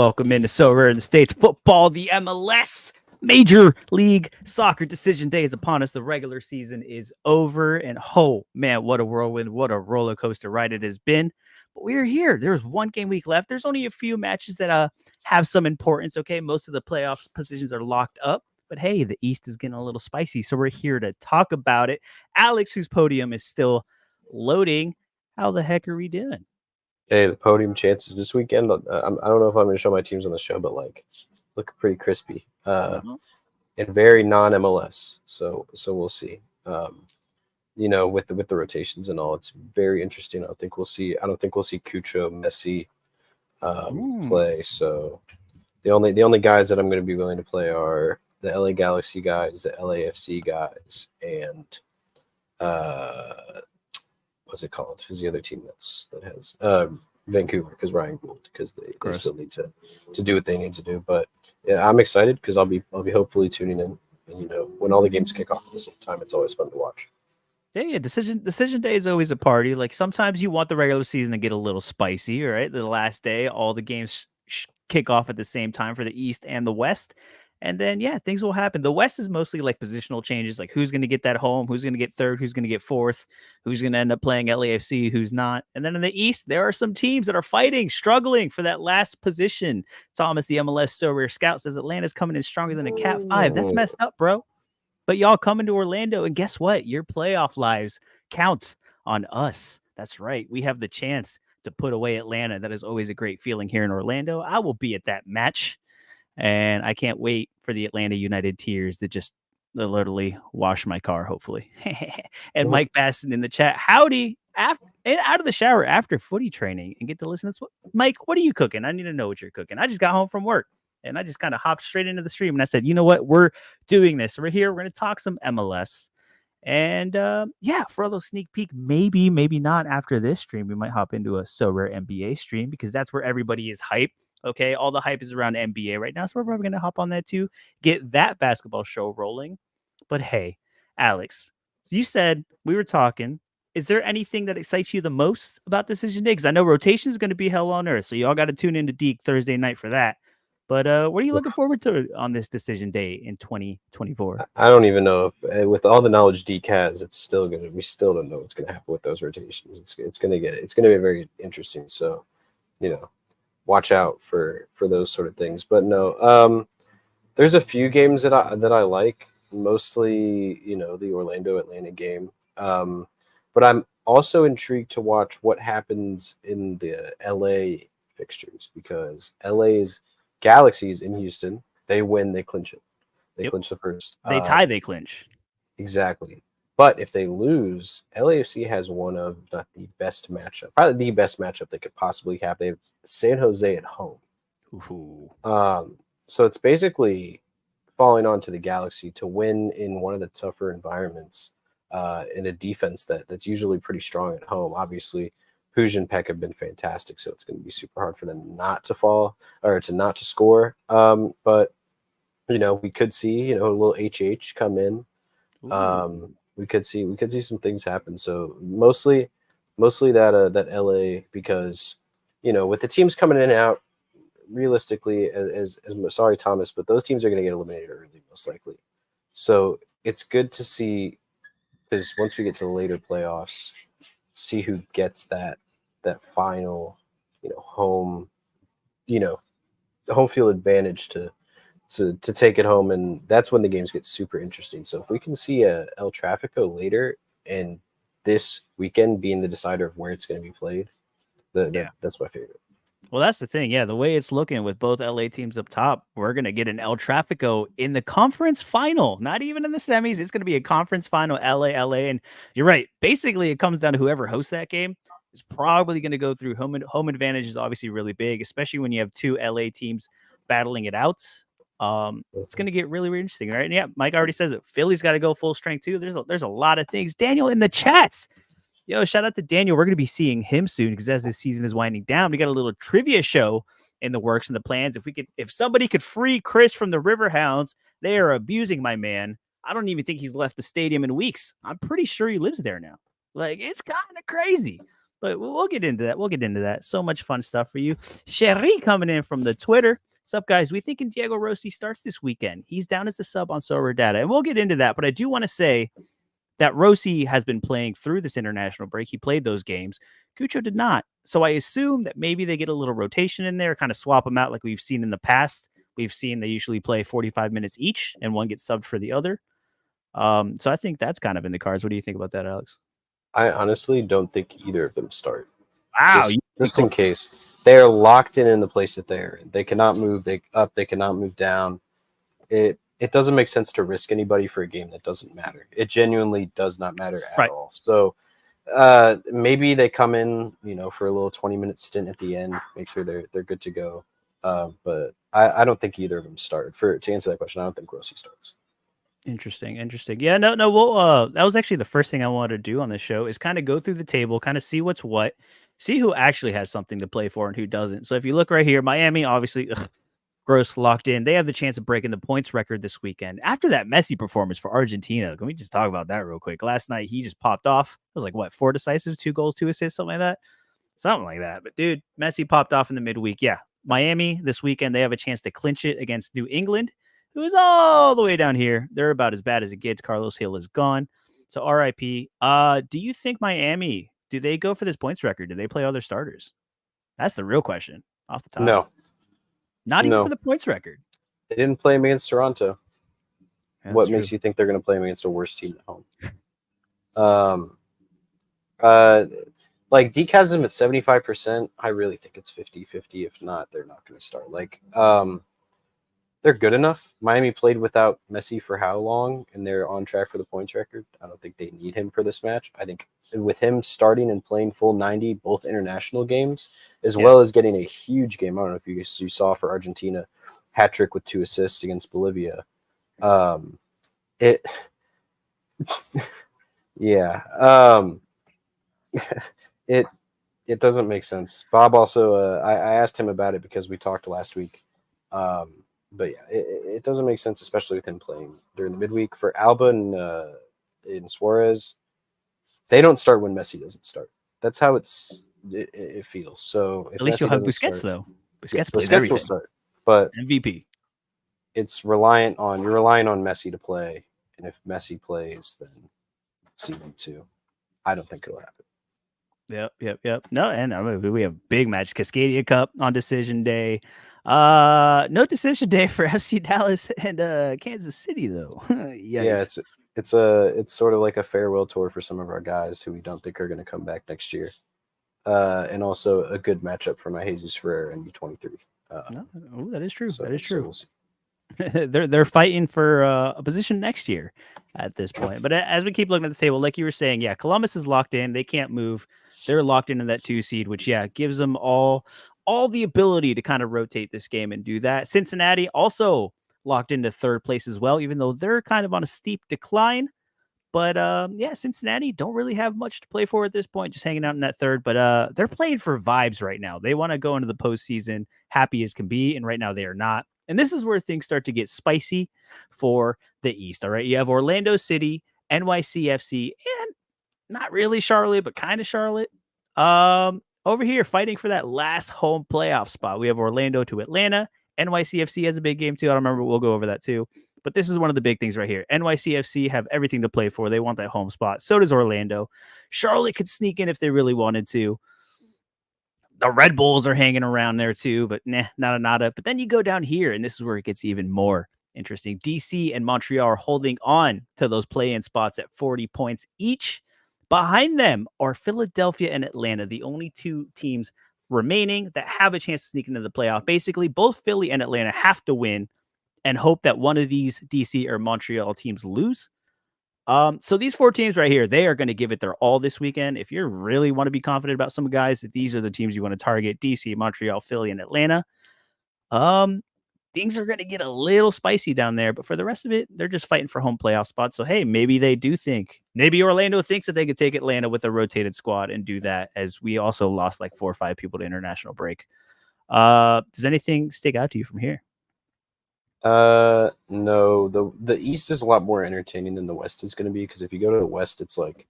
welcome into Sorare in the States football, the MLS. Major League Soccer decision day is upon us. The regular season is over, and oh man, what a whirlwind, what a roller coaster ride it has been. But we are here. There's one game week left. There's only a few matches that have some importance. Okay, most of the playoffs positions are locked up. But hey, the East is getting a little spicy, so we're here to talk about it. Alex, whose podium is still loading, how the heck are we doing? Hey, the podium chances this weekend. I don't know if I'm going to show my teams on the show, but look pretty crispy and very non-MLS. So we'll see. With the rotations and all, it's very interesting. I don't think we'll see Cucho, Messi play. So the only guys that I'm going to be willing to play are the LA Galaxy guys, the LAFC guys, and what's it called? Who's the other team that has Vancouver? Because Ryan Gould, because they still need to do what they need to do. But yeah, I'm excited because I'll be hopefully tuning in. And when all the games kick off at the same time, it's always fun to watch. Yeah, decision day is always a party. Like sometimes you want the regular season to get a little spicy, right? The last day, all the games kick off at the same time for the East and the West. And then, yeah, things will happen. The West is mostly like positional changes, like who's going to get that home, who's going to get third, who's going to get fourth, who's going to end up playing LAFC, who's not. And then in the East, there are some teams that are fighting, struggling for that last position. Thomas, the MLS Sorare Scout, says Atlanta's coming in stronger than a Cat 5. That's messed up, bro. But y'all coming to Orlando, and guess what? Your playoff lives count on us. That's right. We have the chance to put away Atlanta. That is always a great feeling here in Orlando. I will be at that match. And I can't wait for the Atlanta United tears to just literally wash my car, hopefully. And Mike Basson in the chat, howdy, out of the shower after footy training and get to listen. Mike, what are you cooking? I need to know what you're cooking. I just got home from work and I just kind of hopped straight into the stream. And I said, you know what? We're doing this. We're here. We're going to talk some MLS. And for a little sneak peek, maybe not after this stream, we might hop into a Sorare NBA stream because that's where everybody is hyped. Okay, all the hype is around NBA right now, so we're probably going to hop on that too, get that basketball show rolling. But hey, Alex, so you said we were talking. Is there anything that excites you the most about Decision Day? Because I know rotation is going to be hell on earth, so y'all got to tune into Deke Thursday night for that. But what are you looking forward to on this Decision Day in 2024? I don't even know if, with all the knowledge Deke has, we still don't know what's going to happen with those rotations. It's going to be very interesting. So, watch out for those sort of things. But no, there's a few games that I like, mostly the Orlando Atlanta game. But I'm also intrigued to watch what happens in the LA fixtures because LA's Galaxy's in Houston. They win, they clinch it. They clinch the first. They tie, they clinch. Exactly. But if they lose, LAFC has one of not the best matchup, probably the best matchup they could possibly have. They have San Jose at home. Ooh. So it's basically falling onto the Galaxy to win in one of the tougher environments in a defense that's usually pretty strong at home. Obviously, Puig and Peck have been fantastic, so it's going to be super hard for them not to fall or to not to score. But we could see a little HH come in. We could see some things happen. So mostly that LA because with the teams coming in and out, realistically, as sorry Thomas, but those teams are going to get eliminated early most likely. So it's good to see because once we get to the later playoffs, see who gets that final home home field advantage to take it home, and that's when the games get super interesting. So if we can see a El Tráfico later and this weekend being the decider of where it's going to be played, that's my favorite. Well, that's the thing. Yeah, the way it's looking with both LA teams up top, we're going to get an El Tráfico in the conference final, not even in the semis. It's going to be a conference final, LA. And you're right. Basically, it comes down to whoever hosts that game is probably going to go through home advantage is obviously really big, especially when you have two LA teams battling it out. It's going to get really, really interesting, right? And yeah, Mike already says it. Philly's got to go full strength too. There's a lot of things. Daniel in the chats. Yo, shout out to Daniel. We're going to be seeing him soon because as this season is winding down, we got a little trivia show in the works and the plans. If somebody could free Chris from the Riverhounds, they are abusing my man. I don't even think he's left the stadium in weeks. I'm pretty sure he lives there now. Like, it's kind of crazy. But we'll get into that. We'll get into that. So much fun stuff for you. Sherry coming in from the Twitter. What's up, guys? We thinking Diego Rossi starts this weekend. He's down as the sub on Sorare data, and we'll get into that. But I do want to say that Rossi has been playing through this international break. He played those games. Cucho did not. So I assume that maybe they get a little rotation in there, kind of swap them out like we've seen in the past. We've seen they usually play 45 minutes each, and one gets subbed for the other. So I think that's kind of in the cards. What do you think about that, Alex? I honestly don't think either of them start. Wow, Just in case. They are locked in the place that they're in. They cannot move they cannot move down. It doesn't make sense to risk anybody for a game that doesn't matter. It genuinely does not matter at right. all. So maybe they come in, for a little 20-minute stint at the end, make sure they're good to go. But I don't think either of them start. To answer that question, I don't think Rossi starts. Interesting. Yeah, no. Well, that was actually the first thing I wanted to do on this show is kind of go through the table, kind of see what's what, see who actually has something to play for and who doesn't. So if you look right here, Miami obviously gross locked in. They have the chance of breaking the points record this weekend after that Messi performance for Argentina. Can we just talk about that real quick? Last night he just popped off. It was like what, 4 decisives, 2 goals, 2 assists, something like that. Something like that. But dude, Messi popped off in the midweek. Yeah, Miami this weekend they have a chance to clinch it against New England, who is all the way down here. They're about as bad as it gets. Carlos Hill is gone. So RIP. Do you think Miami, do they go for this points record? Do they play other starters? That's the real question off the top. No. Not even for the points record. They didn't play him against Toronto. What makes true. you think they're going to play him against a worse team at home? Like Deke has him at 75%. I really think it's 50-50. If not, they're not going to start. They're good enough. Miami played without Messi for how long, and they're on track for the points record. I don't think they need him for this match. I think with him starting and playing full 90, both international games, as well as getting a huge game. I don't know if you saw for Argentina, hat trick with 2 assists against Bolivia. Yeah. It doesn't make sense. Bob also, I asked him about it because we talked last week. But yeah, it doesn't make sense, especially with him playing during the midweek. For Alba and Suarez, they don't start when Messi doesn't start. That's how it feels. So if at least Messi you'll have doesn't Busquets start, though. Busquets will start, but MVP. You're relying on Messi to play, and if Messi plays, then see them too. I don't think it'll happen. Yep. No, and I mean, we have big match, Cascadia Cup on decision day. No decision day for FC Dallas and Kansas City though. Yeah, it's sort of like a farewell tour for some of our guys who we don't think are going to come back next year, and also a good matchup for my Jesus Ferrer and U23. That is true. That is true. So we'll see. they're fighting for a position next year at this point. But as we keep looking at the table, like you were saying, yeah, Columbus is locked in. They can't move. They're locked into that 2 seed, which gives them all the ability to kind of rotate this game and do that. Cincinnati also locked into 3rd place as well, even though they're kind of on a steep decline. But Cincinnati don't really have much to play for at this point, just hanging out in that 3rd. But they're playing for vibes right now. They want to go into the postseason happy as can be, and right now they are not. And this is where things start to get spicy for the East. All right, you have Orlando City, NYCFC, and not really Charlotte, but kind of Charlotte. Over here fighting for that last home playoff spot. We have Orlando to Atlanta. NYCFC has a big game too. I don't remember. We'll go over that too. But this is one of the big things right here. NYCFC have everything to play for. They want that home spot. So does Orlando. Charlotte could sneak in if they really wanted to. The Red Bulls are hanging around there too, but nada. But then you go down here, and this is where it gets even more interesting. DC and Montreal are holding on to those play-in spots at 40 points each. Behind them are Philadelphia and Atlanta, the only 2 teams remaining that have a chance to sneak into the playoff. Basically, both Philly and Atlanta have to win and hope that one of these DC or Montreal teams lose. So these 4 teams right here, they are going to give it their all this weekend. If you really want to be confident about some guys, these are the teams you want to target: DC, Montreal, Philly, and Atlanta. Things are going to get a little spicy down there, but for the rest of it, they're just fighting for home playoff spots. So hey, maybe Orlando thinks that they could take Atlanta with a rotated squad and do that, as we also lost like 4 or 5 people to international break. Does anything stick out to you from here? No, the East is a lot more entertaining than the West is going to be, because if you go to the West, it's like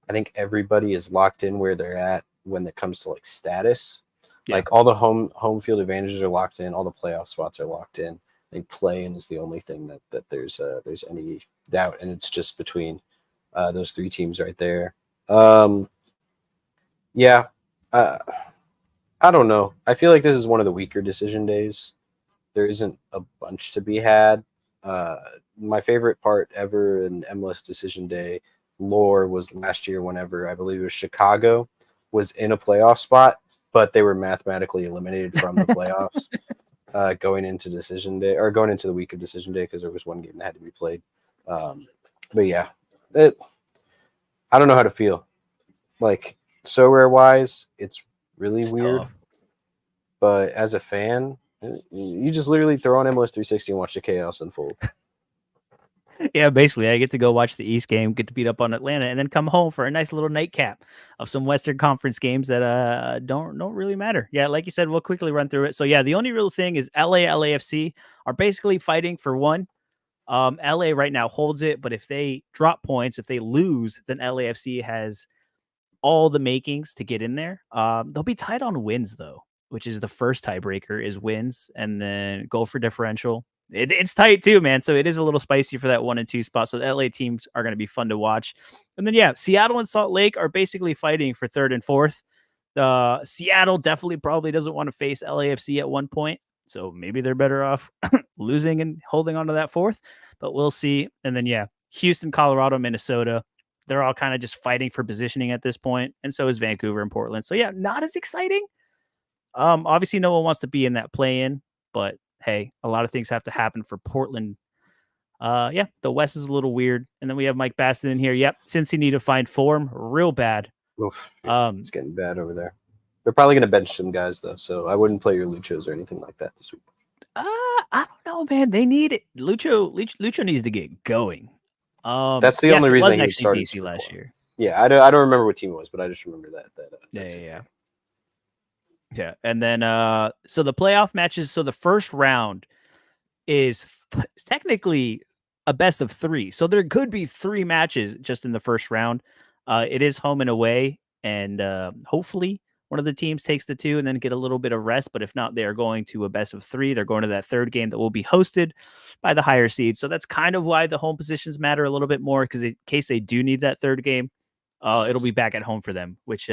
I think everybody is locked in where they're at. when it comes to like status. Yeah. Like all the home field advantages are locked in, all the playoff spots are locked in. I think play-in is the only thing that there's any doubt, and it's just between those three teams right there. Yeah, uh, I don't know. I feel like this is one of the weaker decision days. There isn't a bunch to be had. Uh, my favorite part ever in MLS decision day lore was last year, whenever I believe it was Chicago was in a playoff spot, but they were mathematically eliminated from the playoffs going into decision day, or going into the week of decision day, because there was one game that had to be played. But yeah, I don't know how to feel. Like, so rare wise, it's really It's weird. tough. But as a fan, you just literally throw on MLS 360 and watch the chaos unfold. Yeah, basically, I get to go watch the East game, get to beat up on Atlanta, and then come home for a nice little nightcap of some Western Conference games that don't really matter. Yeah, like you said, we'll quickly run through it. So yeah, the only real thing is LAFC are basically fighting for one. LA right now holds it, but if they drop points, if they lose, then LAFC has all the makings to get in there. They'll be tied on wins though, which is the first tiebreaker is wins, and then goal for differential. It's tight too, man. So it is a little spicy for that 1 and 2 spot. So the LA teams are going to be fun to watch. And then yeah, Seattle and Salt Lake are basically fighting for third and fourth. Seattle definitely probably doesn't want to face LAFC at one point. So maybe they're better off losing and holding on to that fourth, but we'll see. And then yeah, Houston, Colorado, Minnesota. They're all kind of just fighting for positioning at this point, and so is Vancouver and Portland. So yeah, not as exciting. Obviously, no one wants to be in that play-in, but hey, a lot of things have to happen for Portland. Yeah, the West is a little weird, and then we have Mike Baston in here. Yep, since he need to find form, real bad. Oof, yeah, it's getting bad over there. They're probably going to bench some guys though, so I wouldn't play your Luchos or anything like that this week. I don't know, man. They need it. Lucho needs to get going. That's the Yes, only it reason was he actually started DC last year. Yeah, I don't remember what team it was, but I just remember that. Yeah. And then so the playoff matches, so the first round is technically a best of 3. So there could be 3 matches just in the first round. It is home and away, and hopefully one of the teams takes the 2 and then get a little bit of rest, but if not, they are going to a best of 3. They're going to that third game that will be hosted by the higher seed. So that's kind of why the home positions matter a little bit more, because in case they do need that third game, it'll be back at home for them, which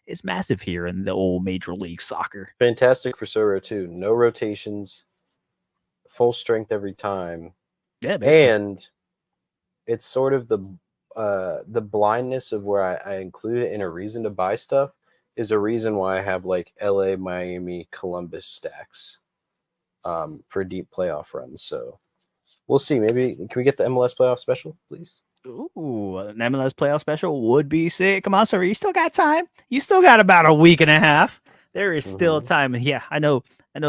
is massive here in the old Major League Soccer. Fantastic for Sorare too. No rotations, full strength every time. Yeah, basically. And it's sort of the blindness of where I include it in a reason to buy stuff is a reason why I have like LA, Miami, Columbus stacks for deep playoff runs. So we'll see. Maybe can we get the MLS playoff special, please? Ooh, an MLS playoff special would be sick. Come on, sir. You still got time. You still got about a week and a half. There is still time. And yeah, I know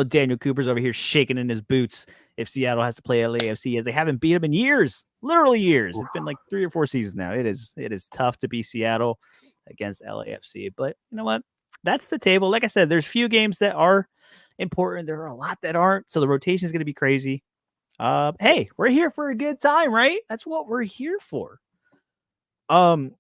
Daniel Cooper's over here shaking in his boots if Seattle has to play LAFC, as they haven't beat him in years. Literally years. It's been like 3 or 4 seasons now. It is tough to beat Seattle against LAFC. But you know what? That's the table. Like I said, there's few games that are important. There are a lot that aren't. So the rotation is going to be crazy. Hey, we're here for a good time, right? That's what we're here for. So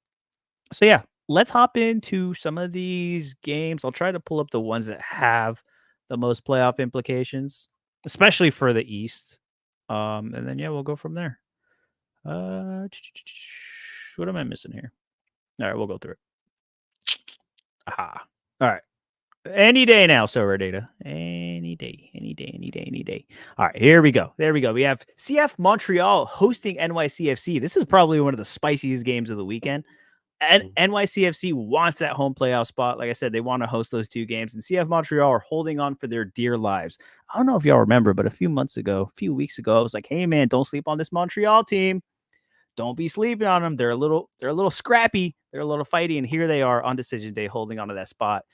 yeah, let's hop into some of these games. I'll try to pull up the ones that have the most playoff implications, especially for the East. And then yeah, we'll go from there. What am I missing here? All right, we'll go through it. Aha. All right. Any day now, server data. Any day. All right, here we go. There we go. We have CF Montreal hosting NYCFC. This is probably one of the spiciest games of the weekend. And NYCFC wants that home playoff spot. Like I said, they want to host those 2 games, and CF Montreal are holding on for their dear lives. I don't know if y'all remember, but a few weeks ago, I was like, hey man, don't sleep on this Montreal team. Don't be sleeping on them. They're a little scrappy. They're a little fighty. And here they are on decision day holding on to that spot.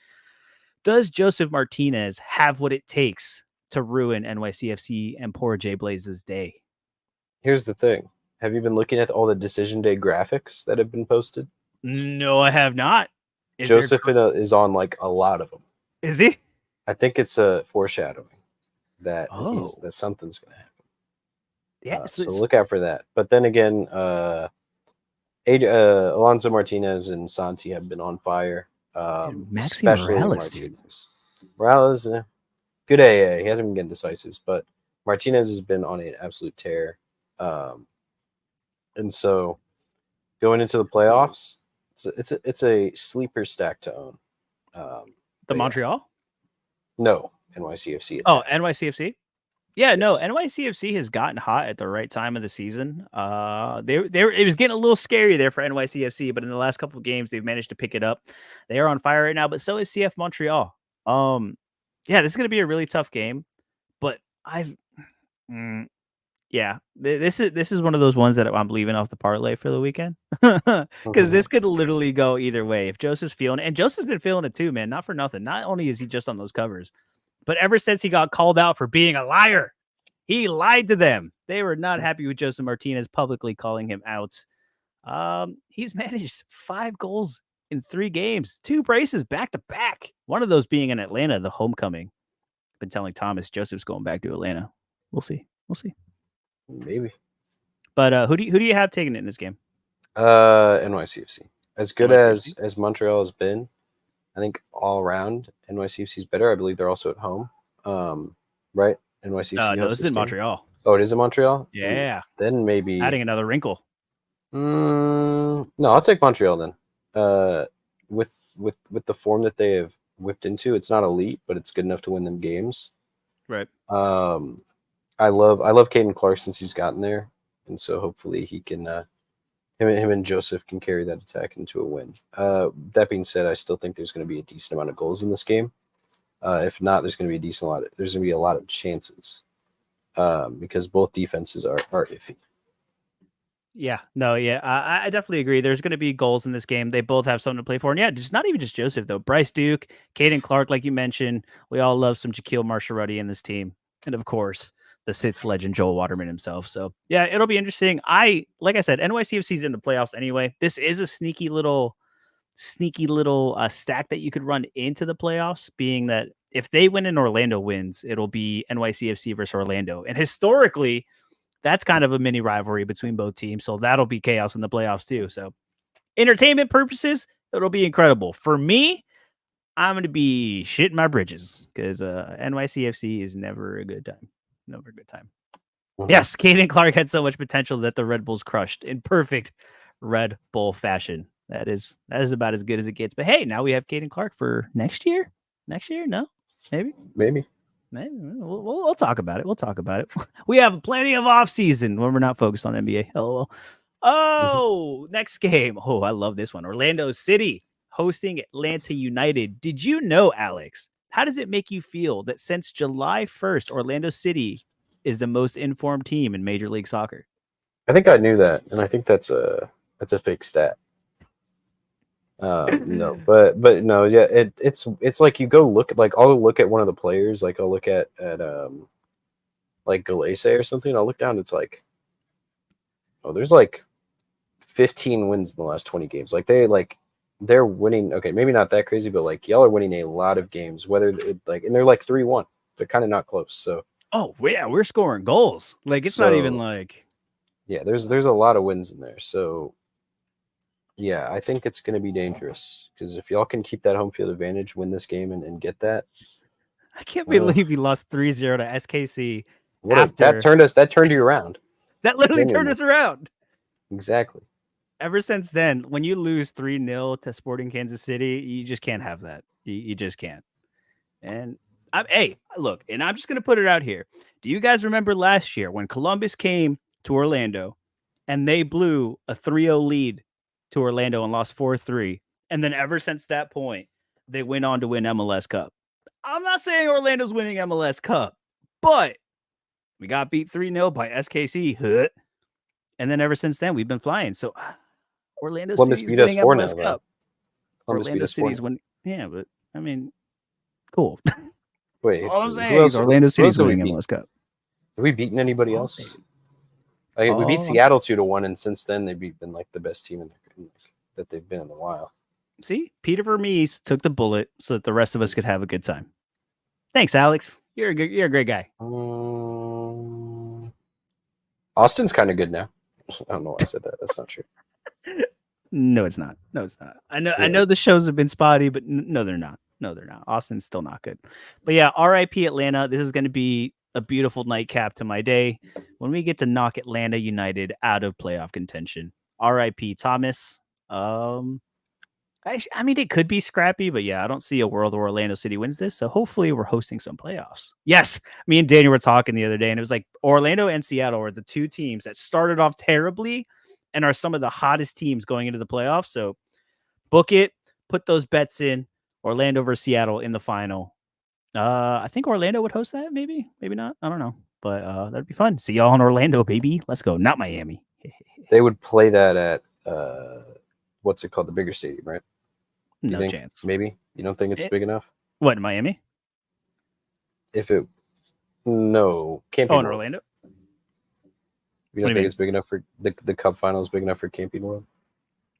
Does Joseph Martinez have what it takes to ruin NYCFC and poor Jay Blaze's day? Here's the thing. Have you been looking at all the decision day graphics that have been posted? No, I have not. Joseph is on like a lot of them. Is he? I think it's a foreshadowing that that something's going to happen. Yeah, so look out for that. But then again, Alonso Martinez and Santi have been on fire. Dude, Maxi especially Morales, dude. Martinez. Morales, good AA. He hasn't been getting decisives, but Martinez has been on an absolute tear. Um, and so going into the playoffs, it's a sleeper stack to own. The But yeah, Montreal? no NYCFC Oh, attack. NYCFC? Yeah, no, Yes. NYCFC has gotten hot at the right time of the season. It was getting a little scary there for NYCFC, but in the last couple of games, they've managed to pick it up. They are on fire right now, but so is CF Montreal. Yeah, this is going to be a really tough game, but mm, yeah, this is one of those ones that I'm leaving off the parlay for the weekend because this could literally go either way. If Joseph's feeling it, and Joseph's been feeling it too, man, not for nothing. Not only is he just on those covers, but ever since he got called out for being a liar, he lied to them. They were not happy with Joseph Martinez publicly calling him out. He's managed 5 goals in 3 games, 2 braces back to back. One of those being in Atlanta, the homecoming. Been telling Thomas Joseph's going back to Atlanta. We'll see. We'll see. Maybe. But who do you have taking it in this game? NYCFC. As good NYCFC? as Montreal has been, I think all around NYCFC is better. I believe they're also at home. Right? NYCFC No, hosts this is this in game. Montreal. Oh, it is in Montreal? Yeah. Then maybe. Adding another wrinkle. No, I'll take Montreal then. With the form that they have whipped into, it's not elite, but it's good enough to win them games. Right. I love Caden Clark since he's gotten there, and so hopefully he can. Him and Joseph can carry that attack into a win. That being said, I still think there's going to be a decent amount of goals in this game. If not, there's going to be there's going to be a lot of chances because both defenses are iffy. Yeah, no, yeah, I definitely agree. There's going to be goals in this game. They both have something to play for, and yeah, just not even just Joseph though. Bryce Duke, Caden Clark, like you mentioned, we all love some Jaquil Marshall-Ruddy in this team, and of course, the Sits legend Joel Waterman himself. So yeah, it'll be interesting. Like I said, NYCFC's in the playoffs anyway. This is a sneaky little stack that you could run into the playoffs, being that if they win and Orlando wins, it'll be NYCFC versus Orlando, and historically that's kind of a mini rivalry between both teams. So that'll be chaos in the playoffs too. So entertainment purposes, it'll be incredible. For me, I'm going to be shitting my bridges because NYCFC is never a good time. Never a good time. Mm-hmm. Yes, Caden Clark had so much potential that the Red Bulls crushed in perfect Red Bull fashion. That is about as good as it gets. But hey, now we have Caden Clark for next year. Next year? No, maybe. Maybe. We'll talk about it. We'll talk about it. We have plenty of off season when we're not focused on NBA. LOL. Oh, next game. Oh, I love this one. Orlando City hosting Atlanta United. Did you know, Alex? How does it make you feel that since July 1st, Orlando City is the most informed team in Major League Soccer? I think I knew that, and I think that's a fake stat. No, but no, yeah, it's like you go look at I'll look at one of the players, like I'll look at like Galese or something. I'll look down. It's like, oh, there's like 15 wins in the last 20 games. They're winning. Okay, maybe not that crazy, but like y'all are winning a lot of games. Whether and they're like 3-1. They're kind of not close. So oh yeah, we're scoring goals. Like it's not even like yeah. There's a lot of wins in there. So. Yeah, I think it's going to be dangerous because if y'all can keep that home field advantage, win this game, and get that. I can't believe he lost 3-0 to SKC. That turned you around. That literally turned us around. Exactly. Ever since then, when you lose 3-0 to Sporting Kansas City, you just can't have that. You just can't. And look, and I'm just going to put it out here. Do you guys remember last year when Columbus came to Orlando and they blew a 3-0 lead to Orlando and lost 4-3? And then ever since that point, they went on to win MLS Cup. I'm not saying Orlando's winning MLS Cup, but we got beat 3-0 by SKC. And then ever since then, we've been flying. So Orlando City's winning MLS Cup. Orlando City's winning. Yeah, but I mean, cool. Wait, all I'm saying is Orlando City's winning MLS Cup. Have we beaten anybody else? We beat Seattle 2-1, and since then they've been like the best team that they've been in a while. See, Peter Vermees took the bullet so that the rest of us could have a good time. Thanks, Alex. You're a great guy. Austin's kind of good now. I don't know why I said that. That's not true. No, it's not. No, it's not. I know. I Yeah. know the shows have been spotty, but no, they're not. No, they're not. Austin's still not good. But yeah, R.I.P. Atlanta. This is going to be a beautiful nightcap to my day when we get to knock Atlanta United out of playoff contention. R.I.P. Thomas. I mean, it could be scrappy, but yeah, I don't see a world where Orlando City wins this. So hopefully, we're hosting some playoffs. Yes, me and Daniel were talking the other day, and it was like Orlando and Seattle are the two teams that started off terribly and are some of the hottest teams going into the playoffs. So book it, put those bets in. Orlando versus Seattle in the final. I think Orlando would host that. Maybe, maybe not. I don't know, but that'd be fun. See y'all in Orlando, baby. Let's go. Not Miami. They would play that at what's it called? The bigger stadium, right? You No think? chance. Maybe? You don't think it's big enough? What, in Miami? If it no, Camping Oh, in World. Orlando? You What don't do you think mean? it's big enough for the Cup final is big enough for Camping World?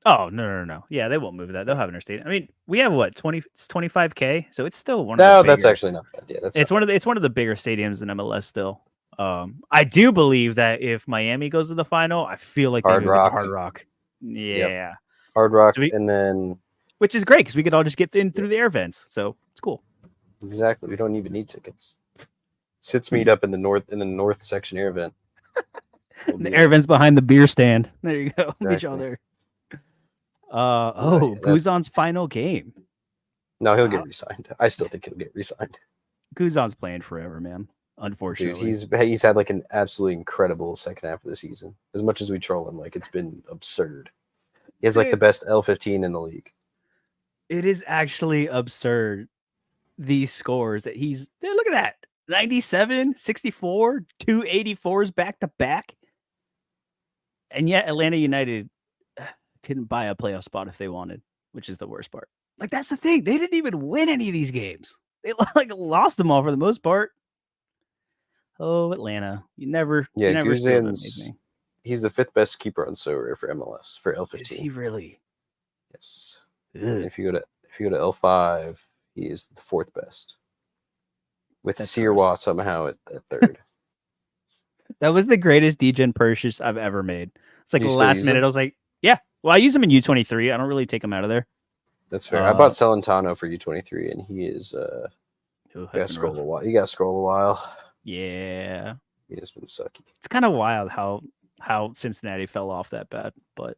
Oh, no. Yeah, they won't move that. They'll have interstate. I mean, we have what, 20, it's 25K, so it's still one of the No, bigger. that's actually not bad. Yeah, that's It's not bad. one of the bigger stadiums in MLS still. I do believe that if Miami goes to the final, I feel like they Hard move it to Rock. Hard Rock. Yeah. Hard Rock, So and then which is great because we could all just get in through the air vents. So it's cool. exactly, we don't even need tickets. Sits We meet just- up in the north section air vent. We'll The be air vents behind the beer stand. There you go. Meet y'all Exactly. there. Yeah, Guzan's final game. No, he'll get re-signed. I still think he'll get re-signed. Guzan's playing forever, man. Dude, Unfortunately. he's had like an absolutely incredible second half of the season. As much as we troll him, like it's been absurd. He has like the best L15 in the league. It is actually absurd. These scores that look at that. 97, 64, 284s back to back. And yet Atlanta United couldn't buy a playoff spot if they wanted, which is the worst part. Like, that's the thing. They didn't even win any of these games. They like lost them all for the most part. Oh, Atlanta. You never steal them, Guzan's he's the fifth best keeper on Sorare for MLS for L15. Is he really? Yes. Ugh. If you go to L5, he is the fourth best. With That's Sirwa somehow at third. That was the greatest degen purchase I've ever made. It's like Do you the still last use minute. him? I was like, yeah. Well, I use him in U23. I don't really take him out of there. That's fair. I bought Celentano for U23, and he is Ooh, you that's gotta been scroll rough. a while. You gotta scroll a while. Yeah. He has been sucky. It's kind of wild how Cincinnati fell off that bad, but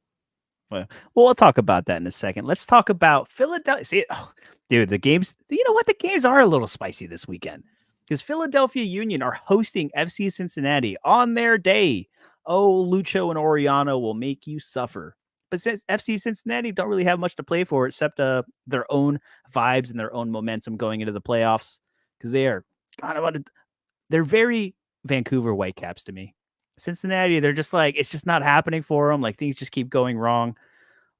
well, we'll talk about that in a second. Let's talk about Philadelphia. See, dude, the games. You know what? The games are a little spicy this weekend because Philadelphia Union are hosting FC Cincinnati on their day. Oh, Lucho and Oriano will make you suffer. But since FC Cincinnati don't really have much to play for except their own vibes and their own momentum going into the playoffs because they are kind of they're very Vancouver Whitecaps to me. Cincinnati, they're just like, it's just not happening for them. Like things just keep going wrong.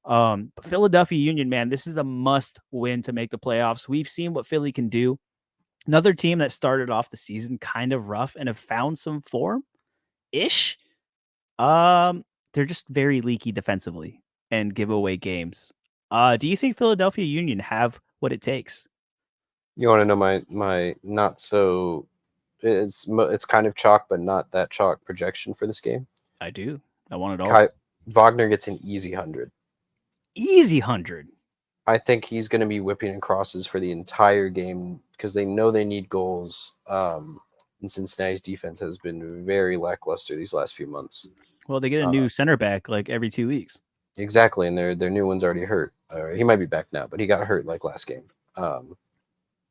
But Philadelphia Union, man, this is a must win to make the playoffs. We've seen what Philly can do. Another team that started off the season kind of rough and have found some form ish. They're just very leaky defensively and give away games. Do you think Philadelphia Union have what it takes? You want to know my not so it's kind of chalk but not that chalk projection for this game? I do. I want it all. Wagner gets an easy 100. Easy 100. I think he's going to be whipping in crosses for the entire game because they know they need goals. And Cincinnati's defense has been very lackluster these last few months. Well, they get a new center back like every 2 weeks. Exactly, and their new one's already hurt. He might be back now, but he got hurt like last game.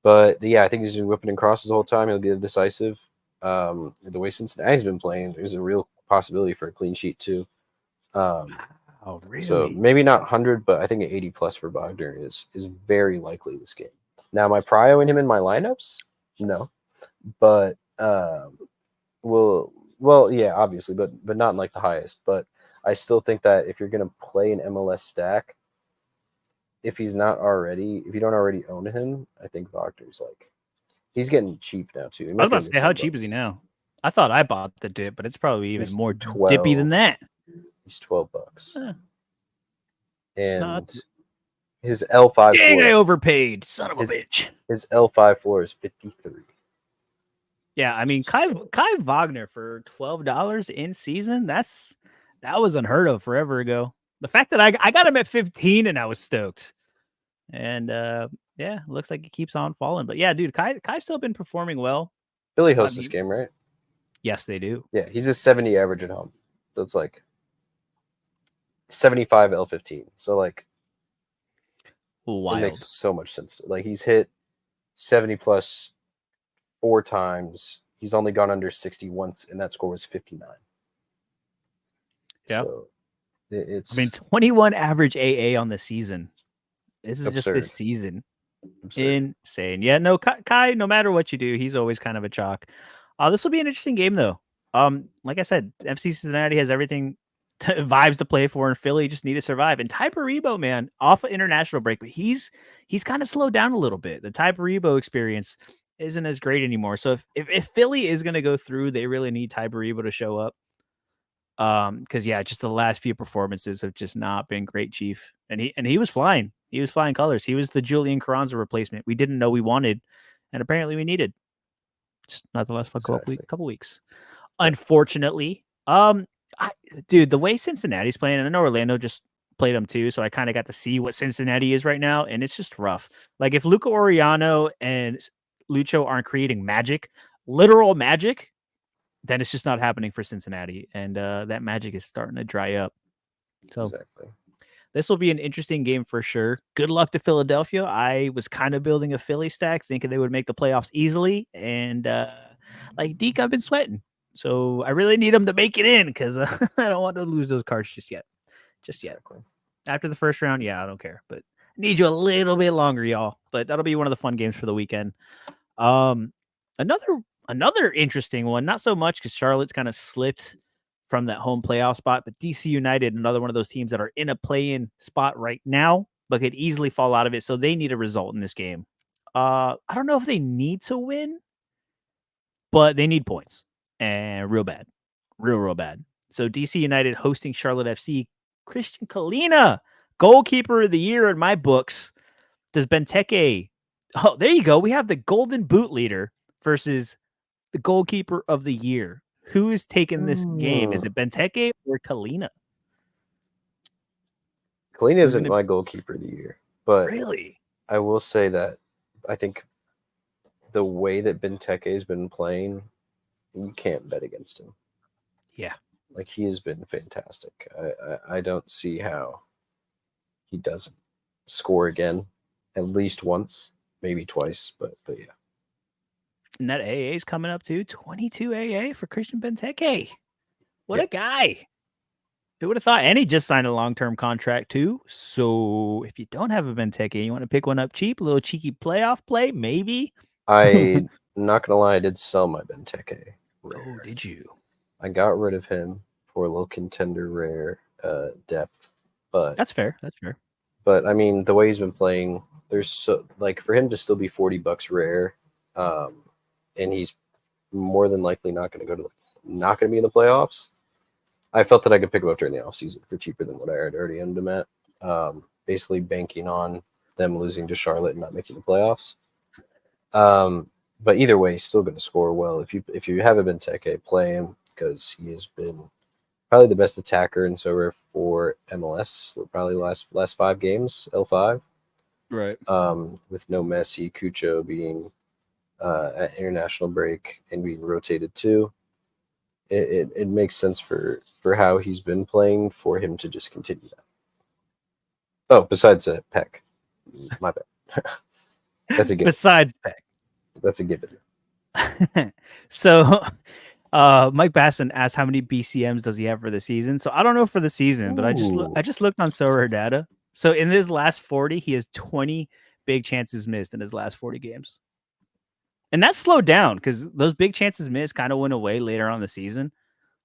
But yeah, I think he's been whipping in crosses the whole time. He'll get decisive. The way Cincinnati's been playing, there's a real possibility for a clean sheet too. Oh, really? So maybe not 100, but I think an 80 plus for Wagner is very likely this game. Now, my prio in him in my lineups, no, but well, yeah, obviously, but not in like the highest. But I still think that if you're gonna play an MLS stack, if you don't already own him, I think Wagner's like he's getting cheap now too. I was about to say, how cheap is he now? I thought I bought the dip, but it's probably even more dippy than that. He's $12, and Not... his L5 Dang, floor. I overpaid, son of a bitch. His L5 floor is 53. Yeah, I mean, Kai Wagner for $12 in season. That was unheard of forever ago. The fact that I got him at 15 and I was stoked. And yeah, looks like it keeps on falling. But yeah, dude, Kai's still been performing well. Philly hosts this game, right? Yes, they do. Yeah, he's a 70 average at home. So it's like 75 L15. So like Wild. it makes so much sense. Like he's hit 70 plus 4 times. He's only gone under 60 once, and that score was 59. Yeah. So it's. I mean, 21 average AA on the season. This is absurd. just this season. Absurd. Insane. Yeah, no, Kai, no matter what you do, he's always kind of a chalk. This will be an interesting game, though. Like I said, FC Cincinnati has everything vibes to play for, and Philly just need to survive. And Ty Peribo, man, off of international break, but he's kind of slowed down a little bit. The Ty Peribo experience isn't as great anymore. So if Philly is going to go through, they really need Ty Peribo to show up. Because yeah, just the last few performances have just not been great, Chief. And he was flying. He was flying colors. He was the Julian Carranza replacement we didn't know we wanted, and apparently we needed. Just not the last couple weeks. Unfortunately, dude, the way Cincinnati's playing, and I know Orlando just played them too, so I kind of got to see what Cincinnati is right now, and it's just rough. Like if Luca Oriano and Lucho aren't creating magic, literal magic, then it's just not happening for Cincinnati, and that magic is starting to dry up. So exactly. This will be an interesting game for sure. Good luck to Philadelphia. I was kind of building a Philly stack, thinking they would make the playoffs easily, and like Deke, I've been sweating. So I really need them to make it in because I don't want to lose those cards just yet. Exactly. After the first round, yeah, I don't care, but I need you a little bit longer, y'all. But that'll be one of the fun games for the weekend. Another interesting one, not so much because Charlotte's kind of slipped from that home playoff spot, but DC United, another one of those teams that are in a play-in spot right now, but could easily fall out of it. So they need a result in this game. I don't know if they need to win, but they need points, and real bad, real bad. So DC United hosting Charlotte FC. Christian Kalina, goalkeeper of the year in my books. Does Benteke? Oh, there you go. We have the Golden Boot leader versus the goalkeeper of the year. Who is taking this game? Is it Benteke or Kalina? Kalina isn't my goalkeeper of the year, but really, I will say that I think the way that Benteke has been playing, you can't bet against him. Yeah, like he has been fantastic. I don't see how he doesn't score again, at least once, maybe twice, but yeah. And that AA is coming up too. 22 AA for Christian Benteke. What a guy. Who would have thought? And he just signed a long-term contract too. So if you don't have a Benteke, you want to pick one up cheap, a little cheeky playoff play, maybe. I'm not gonna lie, I did sell my Benteke. Oh, did you? I got rid of him for a little contender rare depth, but that's fair. That's fair. But I mean, the way he's been playing, there's so like for him to still be $40 rare, and he's more than likely not going to be in the playoffs. I felt that I could pick him up during the offseason for cheaper than what I had already owned him at. Basically banking on them losing to Charlotte and not making the playoffs. But either way, he's still going to score well. If you have a Benteke, play him because he has been probably the best attacker in Sorare for MLS, probably last 5 games, L5. Right. With no Messi, Cucho being at international break and being rotated too. It makes sense for how he's been playing for him to just continue that. Oh, besides Peck. My bad. That's a given. Besides Peck. That's a given. So Mike Basson asked how many BCMs does he have for the season. So I don't know for the season, but I just looked on Sorare data. So in his last 40, he has 20 big chances missed in his last 40 games. And that's slowed down because those big chances missed kind of went away later on in the season.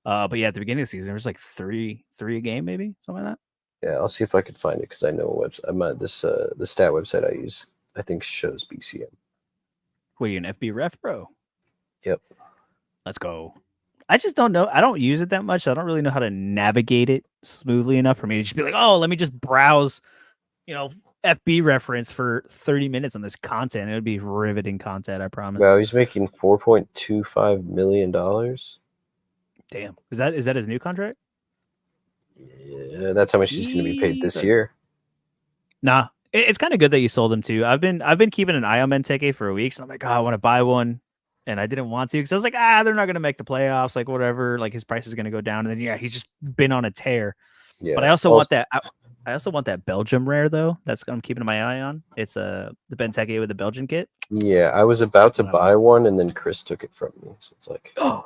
But yeah, at the beginning of the season, there was like three a game, maybe something like that. Yeah, I'll see if I can find it because I know what I'm at this the stat website I use. I think shows BCM. What are you, an FB ref, bro? Yep. Let's go. I just don't know. I don't use it that much. So I don't really know how to navigate it smoothly enough for me to just be like, oh, let me just browse, FB reference for 30 minutes on this content. It would be riveting content, I promise. Wow, he's making $4.25 million. Damn. Is that his new contract? Yeah, that's how much he's going to be paid this year. Nah, it's kind of good that you sold him too. I've been keeping an eye on Benteke for weeks, and I'm like, oh, I want to buy one, and I didn't want to because I was like, they're not gonna make the playoffs, like whatever, like his price is gonna go down, and then he's just been on a tear. But I Yeah. also want Also, that. I also want that Belgium rare though. That's I'm keeping my eye on. It's the Benteke with the Belgian kit. yeah, I was about That's to what I want. buy one, and then Chris took it from me. So it's like Oh,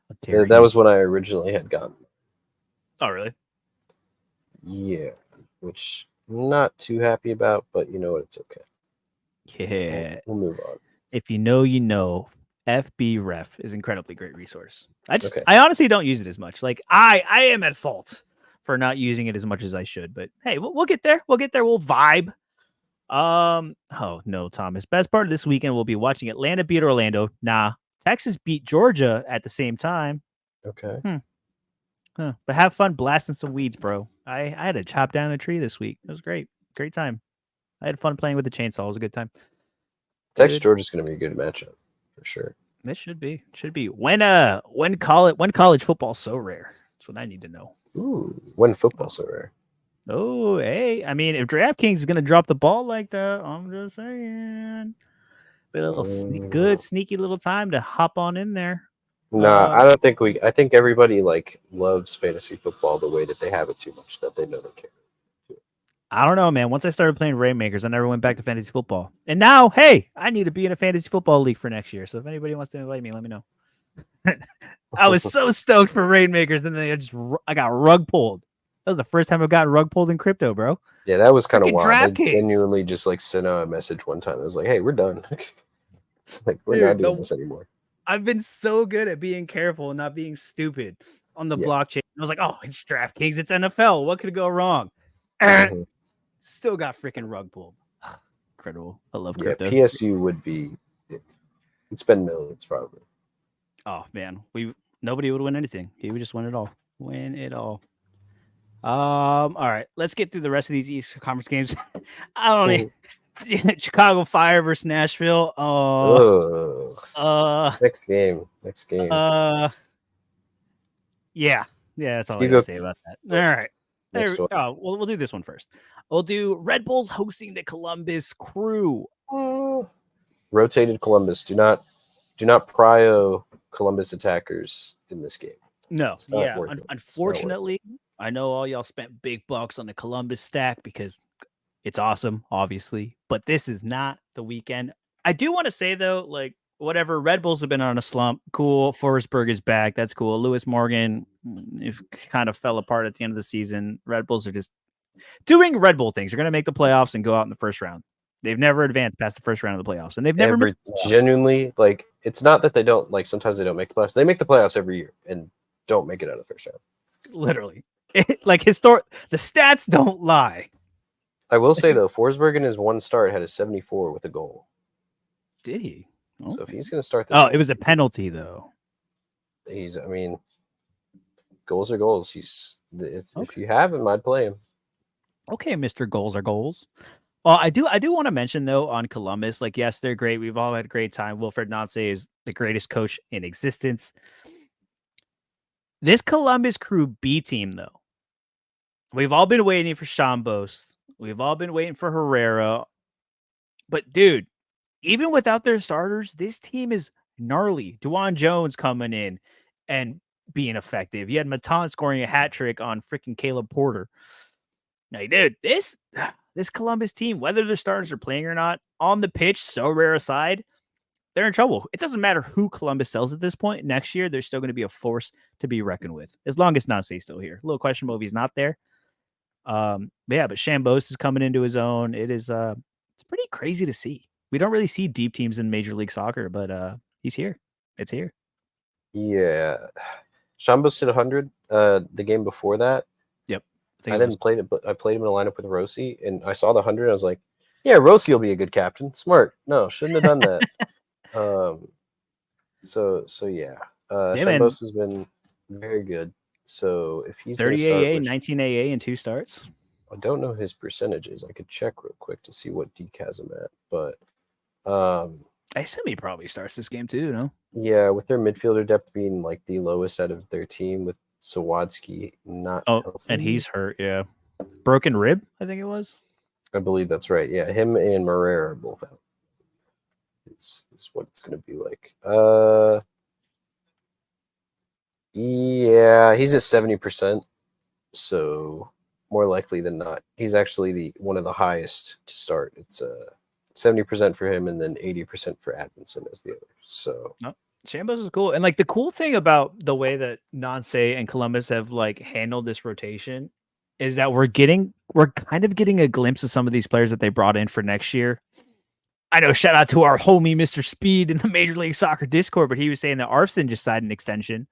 how dare that he? was when I originally had gotten. Oh, really? Yeah, which I'm not too happy about, but you know what? It's okay. Yeah. We'll move on. If you know, you know. FB Ref is an incredibly great resource. Okay. I honestly don't use it as much. Like I am at fault for not using it as much as I should. But hey, we'll get there. We'll get there. We'll vibe. Oh no, Thomas. Best part of this weekend will be watching Atlanta beat Orlando. Nah, Texas beat Georgia at the same time. Okay. Huh. But have fun blasting some weeds, bro. I had to chop down a tree this week. It was great. Great time. I had fun playing with the chainsaw. It was a good time. Texas Good. Georgia's going to be a good matchup for sure. This should be. When college football's so rare. That's what I need to know. Ooh, when football so rare. Oh, hey. I mean, if DraftKings is gonna drop the ball like that, I'm just saying. But a little good, sneaky little time to hop on in there. Nah, I don't think I think everybody like loves fantasy football the way that they have it too much that they know they care. I don't know, man. Once I started playing Rainmakers, I never went back to fantasy football. And now, hey, I need to be in a fantasy football league for next year. So if anybody wants to invite me, let me know. I was so stoked for Rainmakers, and then I got rug pulled. That was the first time I've gotten rug pulled in crypto, bro. Yeah, that was kind of Freaking wild. They DraftKings. genuinely just like sent out a message one time. It was like, "Hey, we're done. Like we're not doing this anymore." I've been so good at being careful and not being stupid on the blockchain. I was like, oh, it's DraftKings, it's NFL. What could go wrong? Still got freaking rug pulled. Incredible. I love crypto. PSU would be. It's been millions probably. Oh man, nobody would win anything. He would just win it all. Win it all. All right, let's get through the rest of these East Conference games. I don't need Chicago Fire versus Nashville. Next game. Yeah, that's all I gotta say about that. All right. We'll do this one first. We'll do Red Bulls hosting the Columbus Crew. Rotated Columbus. Do not prio Columbus attackers in this game. No, yeah. Unfortunately, I know all y'all spent big bucks on the Columbus stack because it's awesome, obviously. But this is not the weekend. I do want to say though, like whatever, Red Bulls have been on a slump. Cool. Forsberg is back. That's cool. Lewis Morgan kind of fell apart at the end of the season. Red Bulls are just doing Red Bull things. They're going to make the playoffs and go out in the first round. They've never advanced past the first round of the playoffs, and they've never genuinely like. It's not that they don't like. Sometimes they don't make the playoffs. They make the playoffs every year and don't make it out of the first round. Literally, the stats don't lie. I will say though, Forsberg in his one start had a 74 with a goal. Did he? So if he's going to start this, it was a penalty though. I mean, goals are goals. If you have him, I'd play him. Okay, Mr. Goals are goals. Well, I do want to mention though on Columbus, like yes, they're great. We've all had a great time. Wilfred Nancy is the greatest coach in existence. This Columbus Crew B team though, we've all been waiting for Chambos. We've all been waiting for Herrera. But dude, even without their starters, this team is gnarly. DeJuan Jones coming in and being effective. You had Matan scoring a hat trick on freaking Caleb Porter. Now, dude, this Columbus team, whether their starters are playing or not, on the pitch, so rare aside, they're in trouble. It doesn't matter who Columbus sells at this point. Next year, they're still going to be a force to be reckoned with, as long as Nancy's still here. A little questionable if he's not there. But Chambos is coming into his own. It's pretty crazy to see. We don't really see deep teams in Major League Soccer, but he's here. It's here. Yeah. Chambos hit 100 the game before that. Yep. I didn't play it, but I played him in a lineup with Rossi, and I saw the 100. I was like, yeah, Rossi will be a good captain. Smart. No, shouldn't have done that. So yeah. Chambos has been very good. So if he's 30 AA, 19 AA, and 2 starts. I don't know his percentages. I could check real quick to see what Deke has him at, but I assume he probably starts this game too, no? Yeah, with their midfielder depth being like the lowest out of their team with Sawadsky not Oh, and healthy. he's hurt. Yeah, broken rib. I think it was. I believe that's right. Yeah, him and Marrera are both out. Is what it's going to be like. Yeah, he's at 70%, so more likely than not, he's actually the one of the highest to start. It's 70% for him, and then 80% for Advinson as the other. So No, Chambos is cool, and like the cool thing about the way that Nance and Columbus have like handled this rotation is that we're kind of getting a glimpse of some of these players that they brought in for next year. I know, shout out to our homie Mr. Speed in the Major League Soccer Discord, but he was saying that Arfson just signed an extension,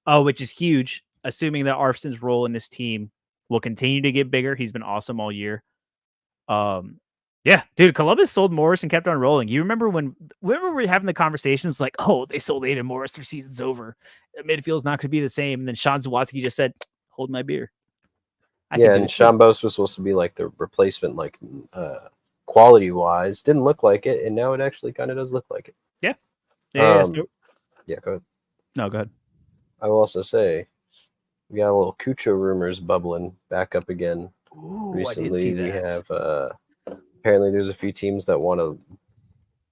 which is huge. Assuming that Arfson's role in this team will continue to get bigger, he's been awesome all year. Yeah, dude, Columbus sold Morris and kept on rolling. You remember when we were having the conversations like, oh, they sold Aiden Morris, their season's over. The midfield's not going to be the same. And then Sean Zawatsky just said, hold my beer. I can yeah, do and it too. Shambos was supposed to be like the replacement, like quality wise. Didn't look like it, and now it actually kind of does look like it. Yeah. Yeah. Yeah, go ahead. No, go ahead. I will also say we got a little Cucho rumors bubbling back up again. Ooh, I did see Recently, we that. have apparently there's a few teams that want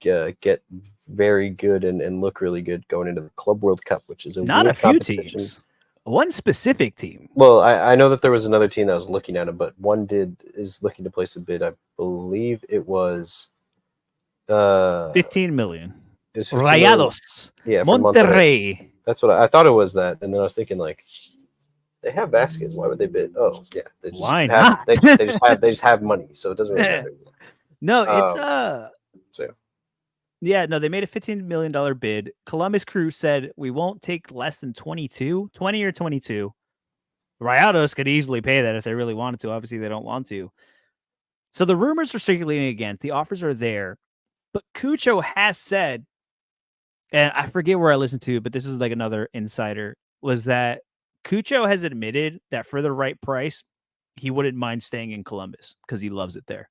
to get very good and look really good going into the Club World Cup, which is a Not a weird few competition. teams. One specific team. Well, I know that there was another team that was looking at it, but one is looking to place a bid. I believe it was 15 million. it was 15 million. Rayados. Yeah, for Monterrey. That's what I thought it was that, and then I was thinking like they have Vasquez. Why would they bid? Oh, yeah, they just Why have not? they just have money, so it doesn't really matter. No, it's So yeah, no, they made a $15 million bid. Columbus Crew said we won't take less than 22, 20 or 22. Rayados could easily pay that if they really wanted to. Obviously, they don't want to. So the rumors are circulating again. The offers are there. But Cucho has said, and I forget where I listened to, but this is like another insider, was that Cucho has admitted that for the right price, he wouldn't mind staying in Columbus because he loves it there.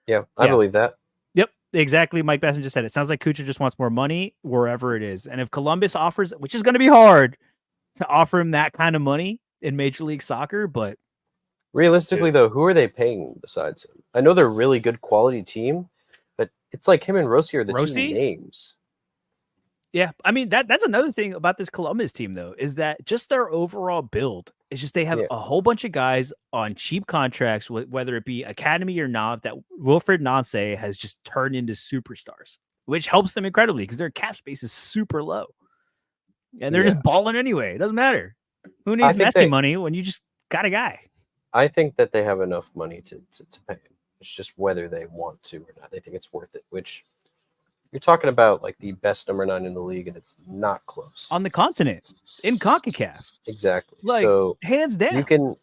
yeah, I believe that. Yep, exactly. Mike Besson just said it. Sounds like Kucher just wants more money wherever it is. And if Columbus offers, which is going to be hard to offer him that kind of money in Major League Soccer, but Realistically, though, who are they paying besides him? I know they're a really good quality team, but it's like him and Rossi are the two Rossi? names. Yeah, I mean that's another thing about this Columbus team though, is that just their overall build is just they have Yeah. a whole bunch of guys on cheap contracts, whether it be academy or not, that Wilfred Nance has just turned into superstars, which helps them incredibly because their cap space is super low. And they're just balling anyway. It doesn't matter. Who needs Messi money when you just got a guy? I think that they have enough money to pay him. It's just whether they want to or not. They think it's worth it, which you're talking about like the best number 9 in the league, and it's not close. On the continent, in CONCACAF. Exactly. Like, so hands down.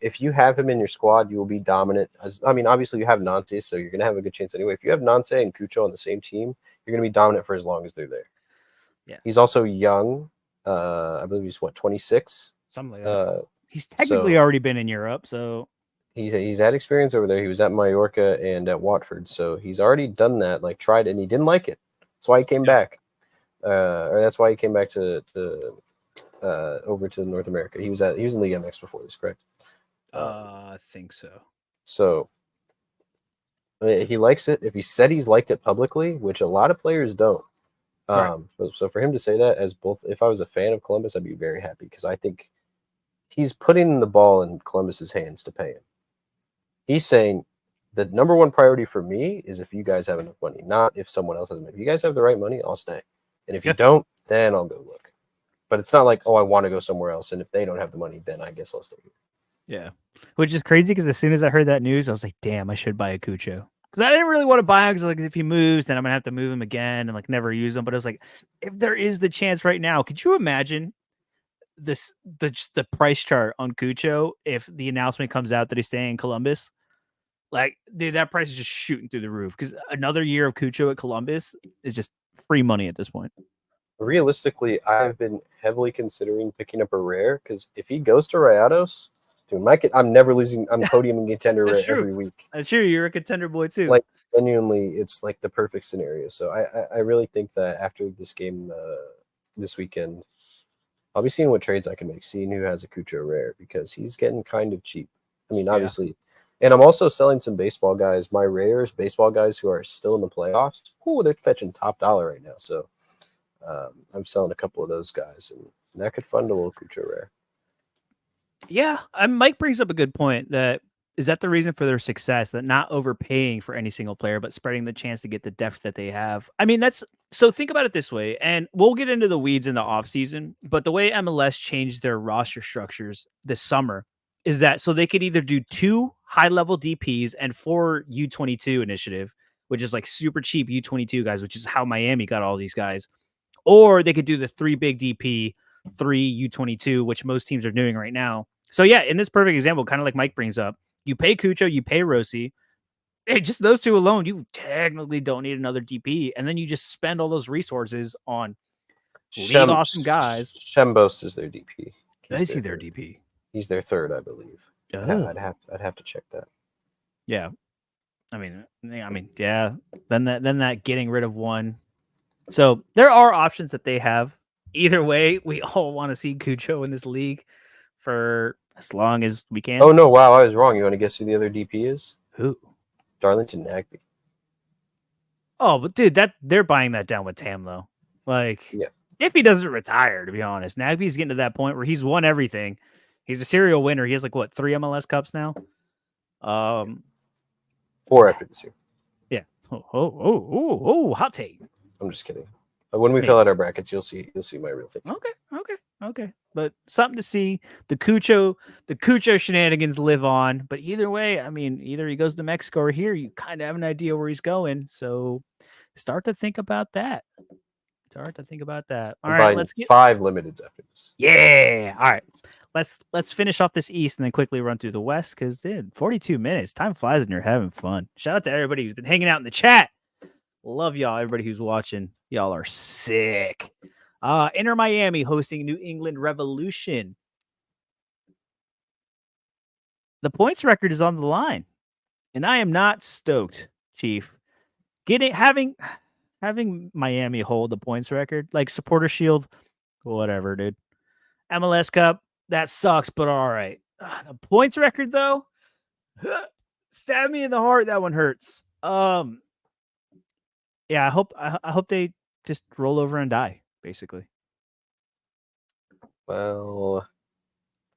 If you have him in your squad, you will be dominant. Obviously you have Nance, so you're going to have a good chance anyway. If you have Nance and Cucho on the same team, you're going to be dominant for as long as they're there. Yeah. He's also young. I believe he's 26? Something like that. He's technically already been in Europe, so he's had experience over there. He was at Mallorca and at Watford, so he's already done that, like tried it, and he didn't like it. That's why he came back. Or that's why he came back to over to North America. He was in League MX before this, correct? I think so. So he likes it. If he said he's liked it publicly, which a lot of players don't. Right. So for him to say that, as both, if I was a fan of Columbus, I'd be very happy because I think he's putting the ball in Columbus's hands to pay him. He's saying the number one priority for me is if you guys have enough money, not if someone else has money. If you guys have the right money, I'll stay. And if you don't, then I'll go look. But it's not like, oh, I want to go somewhere else. And if they don't have the money, then I guess I'll stay here. Yeah. Which is crazy because as soon as I heard that news, I was like, damn, I should buy a Cucho. Because I didn't really want to buy him because like if he moves, then I'm gonna have to move him again and like never use him. But I was like, if there is the chance right now, could you imagine the price chart on Cucho if the announcement comes out that he's staying in Columbus? Like, dude, that price is just shooting through the roof because another year of Cucho at Columbus is just free money at this point. Realistically, I've been heavily considering picking up a rare because if he goes to Rayados, dude, I'm never losing. I'm podium and contender rare every week. That's true. You're a contender boy too. Like genuinely, it's like the perfect scenario. So I really think that after this game this weekend, I'll be seeing what trades I can make, seeing who has a Cucho rare because he's getting kind of cheap. I mean, Yeah. obviously, and I'm also selling some baseball guys. My rares, baseball guys who are still in the playoffs. Ooh, they're fetching top dollar right now. So I'm selling a couple of those guys, and that could fund a little Cucho rare. Yeah, Mike brings up a good point. That is that the reason for their success, that not overpaying for any single player, but spreading the chance to get the depth that they have. I mean, that's so think about it this way, and we'll get into the weeds in the offseason, but the way MLS changed their roster structures this summer is that so they could either do 2 high-level DPs and 4 U22 initiative, which is like super cheap U22 guys, which is how Miami got all these guys. Or they could do the 3 big DP, 3 U22, which most teams are doing right now. So yeah, in this perfect example, kind of like Mike brings up, you pay Cucho, you pay Rossi. Hey, just those two alone, you technically don't need another DP, and then you just spend all those resources on league awesome guys. Shembos is their DP. Is he their DP? He's their third, I believe. Oh. I'd have to check that. Yeah, I mean, yeah. Then that getting rid of one. So there are options that they have. Either way, we all want to see Cucho in this league for as long as we can. Oh no! Wow, I was wrong. You want to guess who the other DP is? Who? Darlington Nagbe. Oh, but dude, they're buying that down with Tam though. Like, yeah. If he doesn't retire, to be honest, Nagbe's getting to that point where he's won everything. He's a serial winner. He has like what 3 MLS Cups now. 4 after this year. Yeah. Oh! Hot take. I'm just kidding. When we fill out our brackets, you'll see my real thing. Okay. But something to see. The Cucho shenanigans live on. But either way, I mean, either he goes to Mexico or here, you kind of have an idea where he's going. So start to think about that. All right, let's get 5 limiteds after this. Yeah. All right. Let's finish off this East and then quickly run through the West because 42 minutes. Time flies when you're having fun. Shout out to everybody who's been hanging out in the chat. Love y'all. Everybody who's watching, y'all are sick. Inter Miami hosting New England Revolution. The points record is on the line, and I am not stoked, Chief. Having Miami hold the points record, like Supporter Shield, whatever, dude. MLS Cup, that sucks, but all right. The points record, though, stab me in the heart. That one hurts. Yeah, I hope they just roll over and die, basically. Well,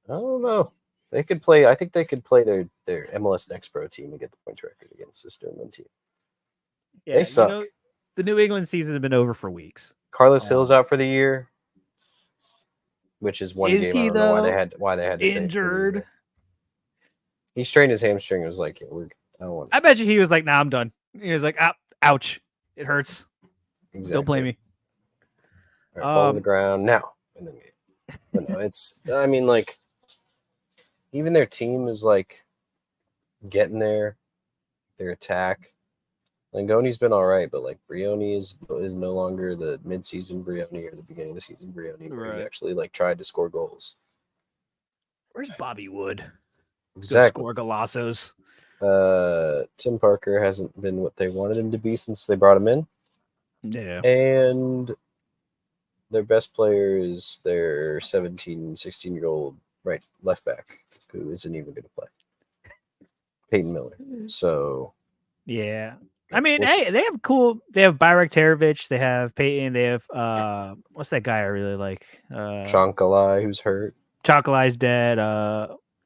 I don't know. They could play. I think they could play their MLS Next Pro team and get the points record against this New England team. Yeah, they suck. The New England season has been over for weeks. Carlos Hill's out for the year, which is one game. I don't know why they had to injured. He strained his hamstring. It was like, yeah, I don't want. I bet you he was like, "Nah, I'm done." He was like, "Ouch, it hurts." Exactly. Don't blame me. All right, fall to the ground now. And then, but no, it's. I mean, like, even their team is like getting there. Their attack. Langoni's been all right, but like Brioni is no longer the mid-season Brioni or the beginning of the season Brioni, where he actually like tried to score goals. Where's Bobby Wood? Exactly. Score golazos. Tim Parker hasn't been what they wanted him to be since they brought him in. Yeah. And their best player is their 17, 16-year-old left back who isn't even going to play. Peyton Miller. So yeah. I mean, hey, they have Bayrak Terovich, they have Peyton, they have what's that guy I really like? Chonkalai, who's hurt. Chonkalai's dead.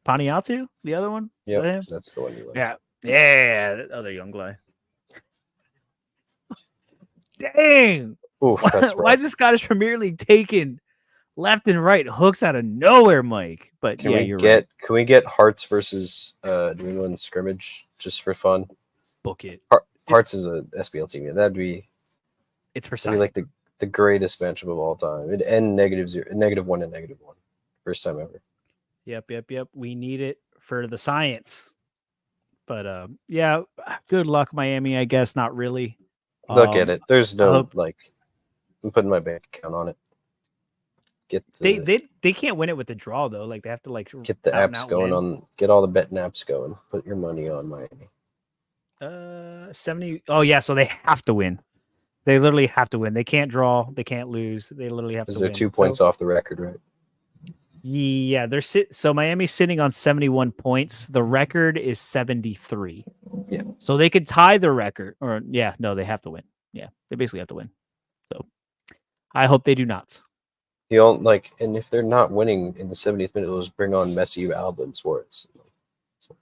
Paniatu, the other one? Yeah, that's the one you like. Yeah, that other young guy. Dang. Oof, why is the Scottish Premier League taking left and right hooks out of nowhere, Mike? But can we get Hearts versus New England scrimmage just for fun? Book it. Hearts is a SPL team. Yeah, that'd be. It's for like the greatest matchup of all time. It'd end -0, -1 and -1. First time ever. Yep. We need it for the science. But yeah, good luck, Miami. I guess not really. Look at it. There's no I'm putting my bank account on it. They can't win it with the draw though. Like they have to get the apps going on. Get all the betting apps going. Put your money on Miami. 70. Oh yeah, so they have to win. They literally have to win. They can't draw. They can't lose. They literally have to win. Because they're 2 points off the record, right? Yeah, so Miami's sitting on 71 points. The record is 73. Yeah. So they could tie the record, or no, they have to win. Yeah, they basically have to win. So I hope they do not. And if they're not winning in the 70th minute, they'll just bring on Messi, Alba, and Suarez. So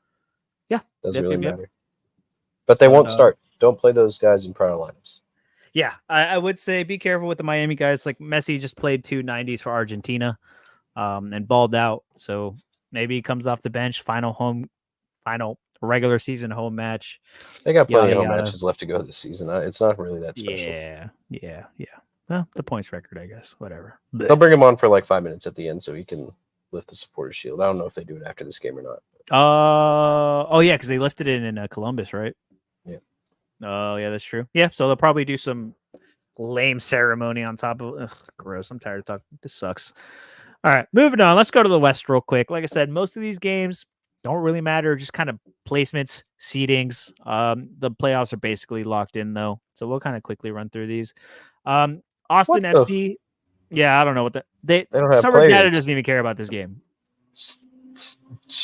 Yeah, doesn't really yep. matter. But they won't start. Don't play those guys in prior lineups. Yeah, I would say be careful with the Miami guys. Like Messi just played 2 90s for Argentina, and balled out. So maybe he comes off the bench. Final regular season home match. They got plenty Yada, of home yada. matches left to go this season. It's not really that special. Yeah. Well, the points record, I guess. Whatever. They'll bring him on for like 5 minutes at the end so he can lift the supporters shield. I don't know if they do it after this game or not. Oh yeah, because they lifted it in Columbus, right? Yeah. Oh yeah, that's true. Yeah, so they'll probably do some lame ceremony on top of. Ugh, gross. I'm tired of talking. This sucks. All right, moving on. Let's go to the West real quick. Like I said, most of these games don't really matter. Just kind of placements, seedings. The playoffs are basically locked in though, so we'll kind of quickly run through these. Austin FC. Yeah, I don't know what they don't have Summer players. Data doesn't even care about this game.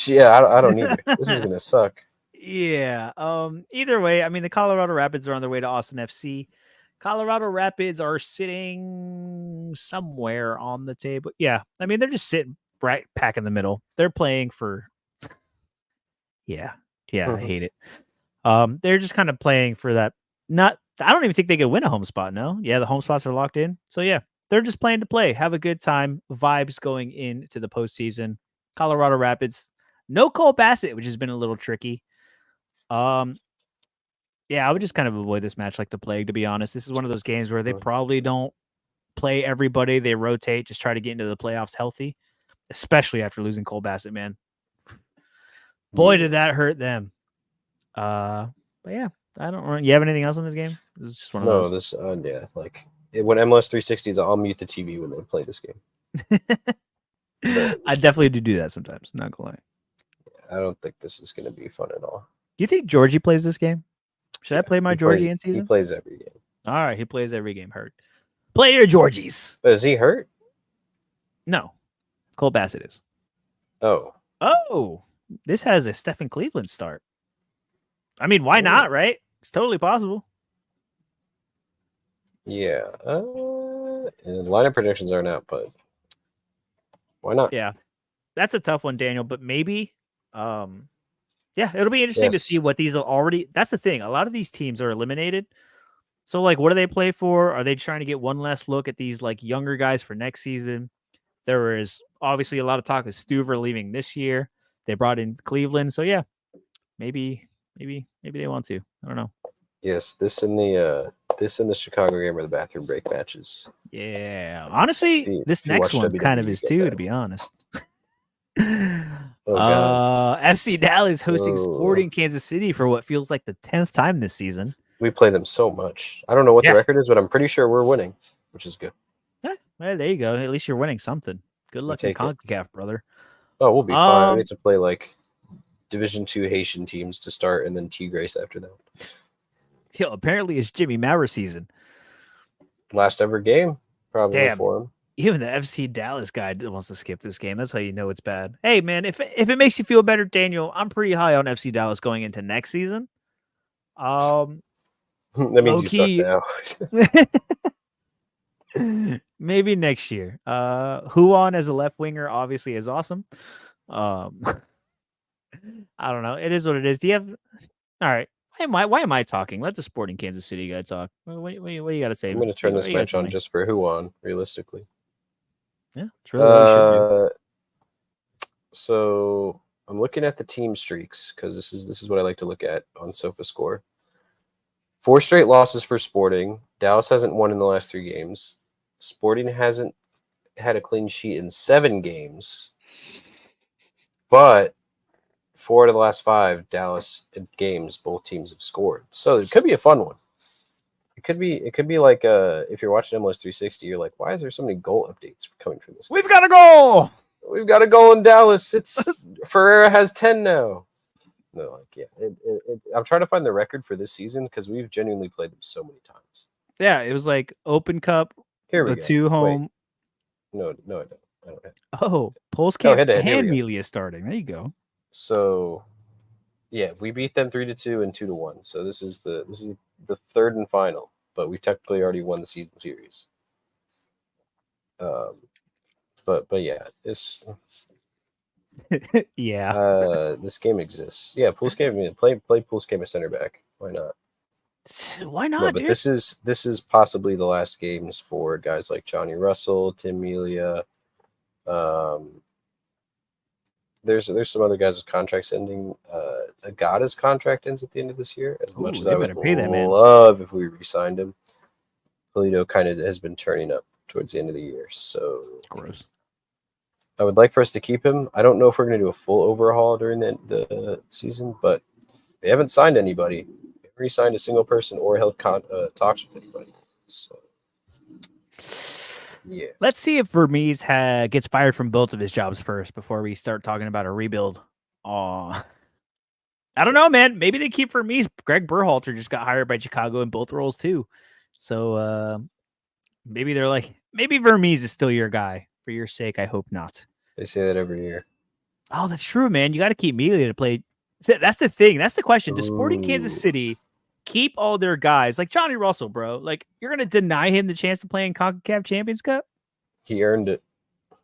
Yeah, I don't either. This is gonna suck. Yeah. Either way, I mean, the Colorado Rapids are on their way to Austin FC. Colorado Rapids are sitting somewhere on the table. Yeah, I mean, they're just sitting right back in the middle. They're playing for. Yeah, I hate it. They're just kind of playing for that. I don't even think they could win a home spot. No, yeah, the home spots are locked in. So yeah, they're just playing to play, have a good time, vibes going into the postseason. Colorado Rapids, no Cole Bassett, which has been a little tricky. Yeah, I would just kind of avoid this match like the plague, to be honest. This is one of those games where they probably don't play everybody. They rotate, just try to get into the playoffs healthy, especially after losing Cole Bassett, man. Boy, did that hurt them. But yeah, I don't. You have anything else on this game? This is just one of those. When MLS 360s, I'll mute the TV when they play this game. I definitely do that sometimes. Not gonna lie. I don't think this is going to be fun at all. Do you think Georgie plays this game? Should I play my Georgie in season? He plays every game. All right, he plays every game. Hurt. Play your Georgies. Is he hurt? No, Cole Bassett is. Oh, this has a Stephen Cleveland start. I mean, why not, right? It's totally possible. Yeah. And lineup projections aren't out, but why not? Yeah. That's a tough one, Daniel, but maybe yeah, it'll be interesting to see what these are already. That's the thing. A lot of these teams are eliminated. So like, what do they play for? Are they trying to get one last look at these like younger guys for next season? There is obviously a lot of talk of Stuver leaving this year. They brought in Cleveland. So yeah, maybe they want to. I don't know. Yes, this in the Chicago game or the bathroom break matches. Yeah, honestly, this next one kind of is too, to be honest. FC Dallas hosting Sporting Kansas City for what feels like the 10th time this season. We play them so much. I don't know what the record is, but I'm pretty sure we're winning, which is good. Yeah, well, there you go. At least you're winning something. Good luck in CONCACAF, brother. Oh, we'll be fine. I need to play like Division II Haitian teams to start, and then Tigres after that. Yeah, apparently it's Jimmy Maurer season. Last ever game, probably for him. Even the FC Dallas guy wants to skip this game. That's how you know it's bad. Hey, man, if it makes you feel better, Daniel, I'm pretty high on FC Dallas going into next season. That means you suck now. Maybe next year. Huan as a left winger obviously is awesome. I don't know. It is what it is. Do you have? All right. Why am I talking? Let the Sporting Kansas City guy talk. What do you got to say? I'm going to turn this match on just for Huan, realistically. Yeah, it's really what you should do. So I'm looking at the team streaks because this is what I like to look at on SofaScore. 4 straight losses for Sporting. Dallas hasn't won in the last 3 games. Sporting hasn't had a clean sheet in 7 games. But 4 out of the last 5 Dallas games, both teams have scored. So it could be a fun one. It could be like if you're watching MLS 360, you're like, why is there so many goal updates coming from this game? We've got a goal. We've got a goal in Dallas. It's Ferreira has 10 now. No, like yeah. I'm trying to find the record for this season because we've genuinely played them so many times. Yeah, it was like Open Cup. Here we go. 2 home. Wait. No, I don't. I don't have, Oh, Pulse oh, Camp head to head. Here we and go. Melia starting. There you go. So yeah, we beat them 3-2 and 2-1. So this is the third and final, but we technically already won the season series. Um, but yeah, Yeah. this game exists. Yeah, Pulse Game. Play Pulse Game as center back. Why not? Why No, not, but dude? this is possibly the last games for guys like Johnny Russell, Tim Melia. Um, there's some other guys with contracts ending. Agata's contract ends at the end of this year. As much Ooh, as they I would better pay that man. love if we re-signed him, Polito kind of has been turning up towards the end of the year. So Gross. I would like for us to keep him. I don't know if we're going to do a full overhaul during the season, but we haven't signed anybody. We haven't re-signed a single person or held talks with anybody. So yeah, Let's see if Vermees gets fired from both of his jobs first before we start talking about a rebuild. Aw. I don't know, man. Maybe they keep Vermees. Greg Berhalter just got hired by Chicago in both roles too. So maybe they're like, maybe Vermees is still your guy. For your sake, I hope not. they say that every year. Oh, that's true, man. You got to keep Melia to play. That's the thing. That's the question. Does Sporting Kansas Ooh, City keep all their guys like Johnny Russell, bro? Like you're gonna deny him the chance to play in CONCACAF Champions Cup? he earned it.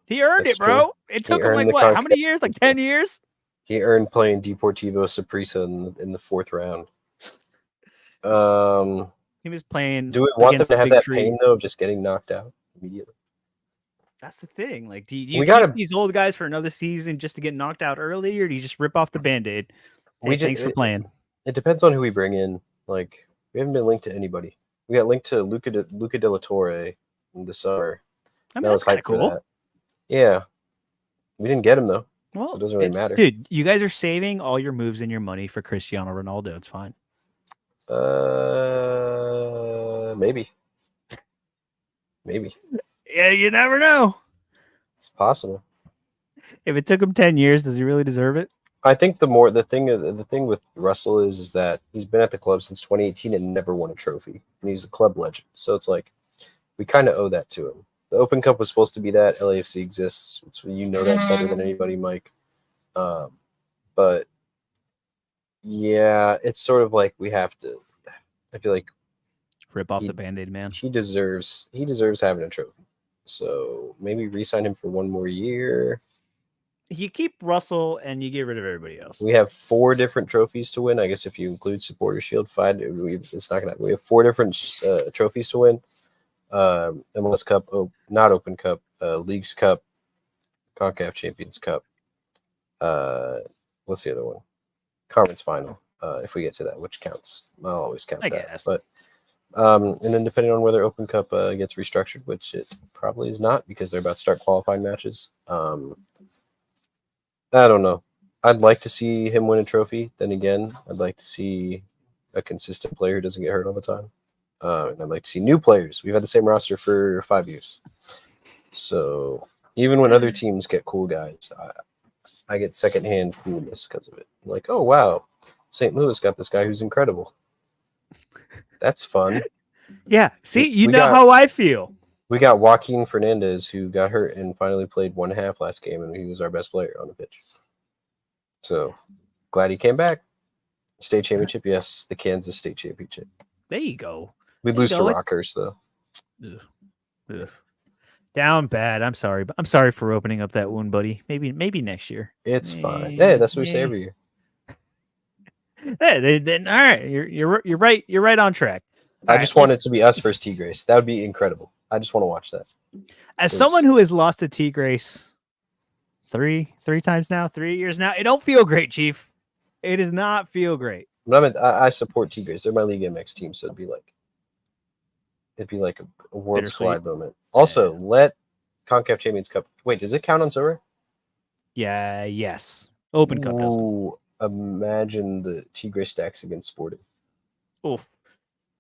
He earned That's it, true. bro. It He took him earned like the what? How many contract. years? Like 10 years? He earned playing Deportivo Saprissa in the fourth round. Um, He was playing do we want them against to the have big that tree. pain though of just getting knocked out immediately? That's the thing. Like, do you We keep gotta. these old guys for another season just to get knocked out early, or do you just rip off the band-aid? Hey, We just. thanks for playing. It depends on who we bring in. Like we haven't been linked to anybody. We got linked to Luca de la Torre in the summer. I mean, That was that's kind of hype for cool. that. Yeah, we didn't get him though, so Well, it doesn't really matter. dude, you guys are saving all your moves and your money for Cristiano Ronaldo. It's fine. Maybe, maybe Yeah, you never know. it's possible. If it took him 10 years, does he really deserve it? I think the thing with Russell is that he's been at the club since 2018 and never won a trophy, and he's a club legend. So it's like we kind of owe that to him. The Open Cup was supposed to be that. LAFC exists. You know that better than anybody, Mike. Um, but yeah, it's sort of like we have to. I feel like Rip off he the band-aid, man. he deserves having a trophy. So maybe re-sign him for one more year. You keep Russell and you get rid of everybody else. We have 4 different trophies to win. I guess if you include Supporter Shield, 5. It's not gonna. We have 4 different trophies to win. MLS Cup, not Open Cup, Leagues Cup, CONCACAF Champions Cup. What's the other one? Conference Final. If we get to that, which counts, I'll always count I that. guess. But and then depending on whether Open Cup gets restructured, which it probably is not because they're about to start qualifying matches. I don't know. I'd like to see him win a trophy. Then again, I'd like to see a consistent player who doesn't get hurt all the time. And I'd like to see new players. We've had the same roster for 5 years. So even when other teams get cool guys, I get secondhand coolness because of it. Like, oh, wow, St. Louis got this guy who's incredible. That's fun. Yeah. See, you We know got- how I feel. We got Joaquin Fernandez, who got hurt and finally played 1.5 last game, and he was our best player on the pitch. So glad he came back. State championship, yes, the Kansas State Championship. There you go. We There you lose to go. Rockhurst though. Ugh. Ugh. Down bad. I'm sorry, but I'm sorry for opening up that wound, buddy. Maybe next year. It's fine. Yeah, that's what we say every year. Yeah, then all right. You're right. You're right on track. I just want it to be us versus T Grace. That would be incredible. I just want to watch that. As someone who has lost to T Grace three times now, 3 years now, it don't feel great, Chief. It does not feel great. But I support T Grace. They're my League MX team, so it'd be like a Worlds Collide moment. Also, let CONCACAF Champions Cup. Wait, does it count on Sorare? Yeah. Yes. Open Cup doesn't. Ooh, imagine the T Grace stacks against Sporting. Oof.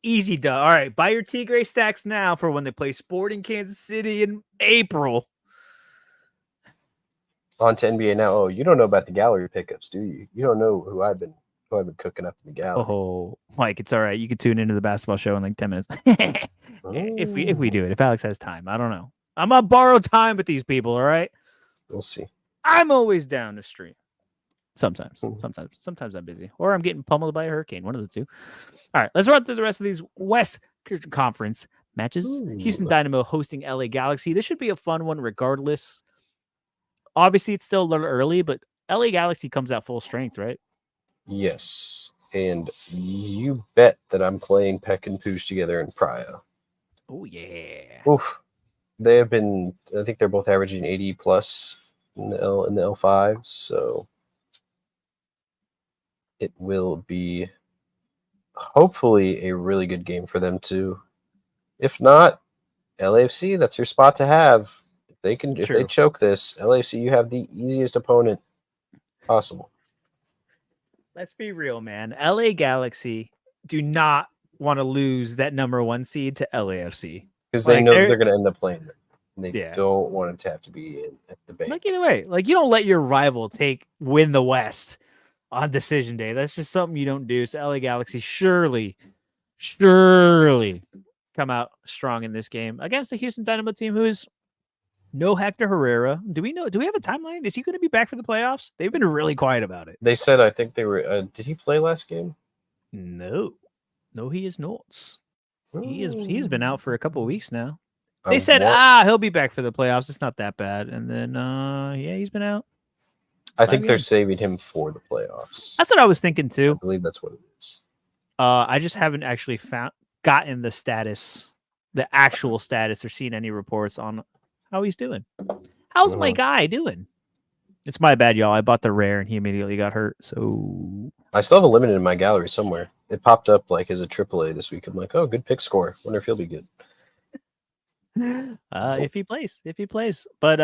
Easy done. All right, buy your T Gray stacks now for when they play Sporting Kansas City in April. On to NBA now. Oh, you don't know about the gallery pickups, do you? You don't know who I've been cooking up in the gallery. Oh, Mike, it's all right. You can tune into the basketball show in like 10 minutes. If we do it, if Alex has time, I don't know. I'm on borrowed time with these people, all right? We'll see. I'm always down to stream. Sometimes. Mhm. Sometimes I'm busy. Or I'm getting pummeled by a hurricane. One of the two. All right, let's run through the rest of these West Conference matches. Houston Ooh. Dynamo hosting LA Galaxy. This should be a fun one regardless. Obviously, it's still a little early, but LA Galaxy comes out full strength, right? Yes. And you bet that I'm playing Peck and Pooch together in Praia. Oh, yeah. Oof. They have been, I think they're both averaging 80 plus in the L5. So it will be hopefully a really good game for them too. If not, LAFC, that's your spot to have. If they True. choke this, LAFC, you have the easiest opponent possible. Let's be real, man. LA Galaxy do not want to lose that number 1 seed to LAFC. Because they know they're going to end up playing them. And they Yeah. don't want it to have to be at the bank. Like either way, like you don't let your rival win the West on decision day. That's just something you don't do. So LA Galaxy surely come out strong in this game against the Houston Dynamo team, who is no Hector Herrera. Do we have a timeline? Is he going to be back for the playoffs? They've been really quiet about it. They said, I think they were. Did he play last game? No, he is not. He's been out for a couple of weeks now. They said, he'll be back for the playoffs. It's not that bad. And then, yeah, he's been out. I think they're saving him for the playoffs. That's what I was thinking too. I believe that's what it is. I just haven't actually gotten the actual status, or seen any reports on how he's doing. How's my guy doing? It's my bad, y'all. I bought the rare and he immediately got hurt. So I still have a limited in my gallery somewhere. It popped up like as a AAA this week. I'm like, oh, good pick score. Wonder if he'll be good. If he plays. But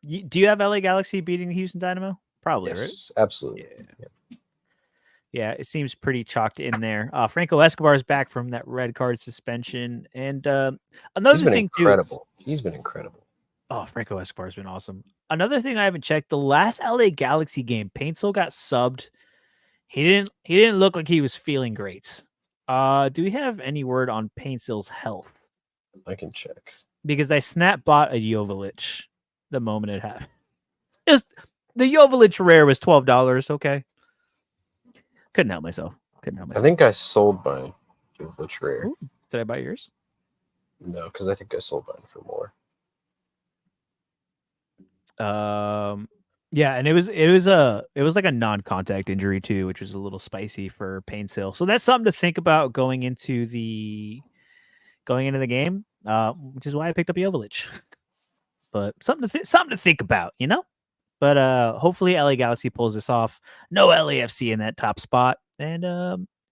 do you have LA Galaxy beating the Houston Dynamo? Probably, yes, right? Absolutely. Yeah, it seems pretty chalked in there. Franco Escobar is back from that red card suspension, and another thing incredible. He's been incredible. Oh, Franco Escobar has been awesome. Another thing I haven't checked: the last LA Galaxy game, Paintsel got subbed. He didn't look like he was feeling great. Do we have any word on Paintsel's health? I can check. Because I snap bought a Jovic the moment it happened. The Jovic rare was $12. Okay, couldn't help myself. I think I sold mine Jovic rare. Ooh, did I buy yours? No, because I think I sold mine for more. Yeah, and it was like a non-contact injury too, which was a little spicy for Paintsel. So that's something to think about going into the game, which is why I picked up Jovic. But something to think about, you know. But hopefully LA Galaxy pulls this off. No LAFC in that top spot, and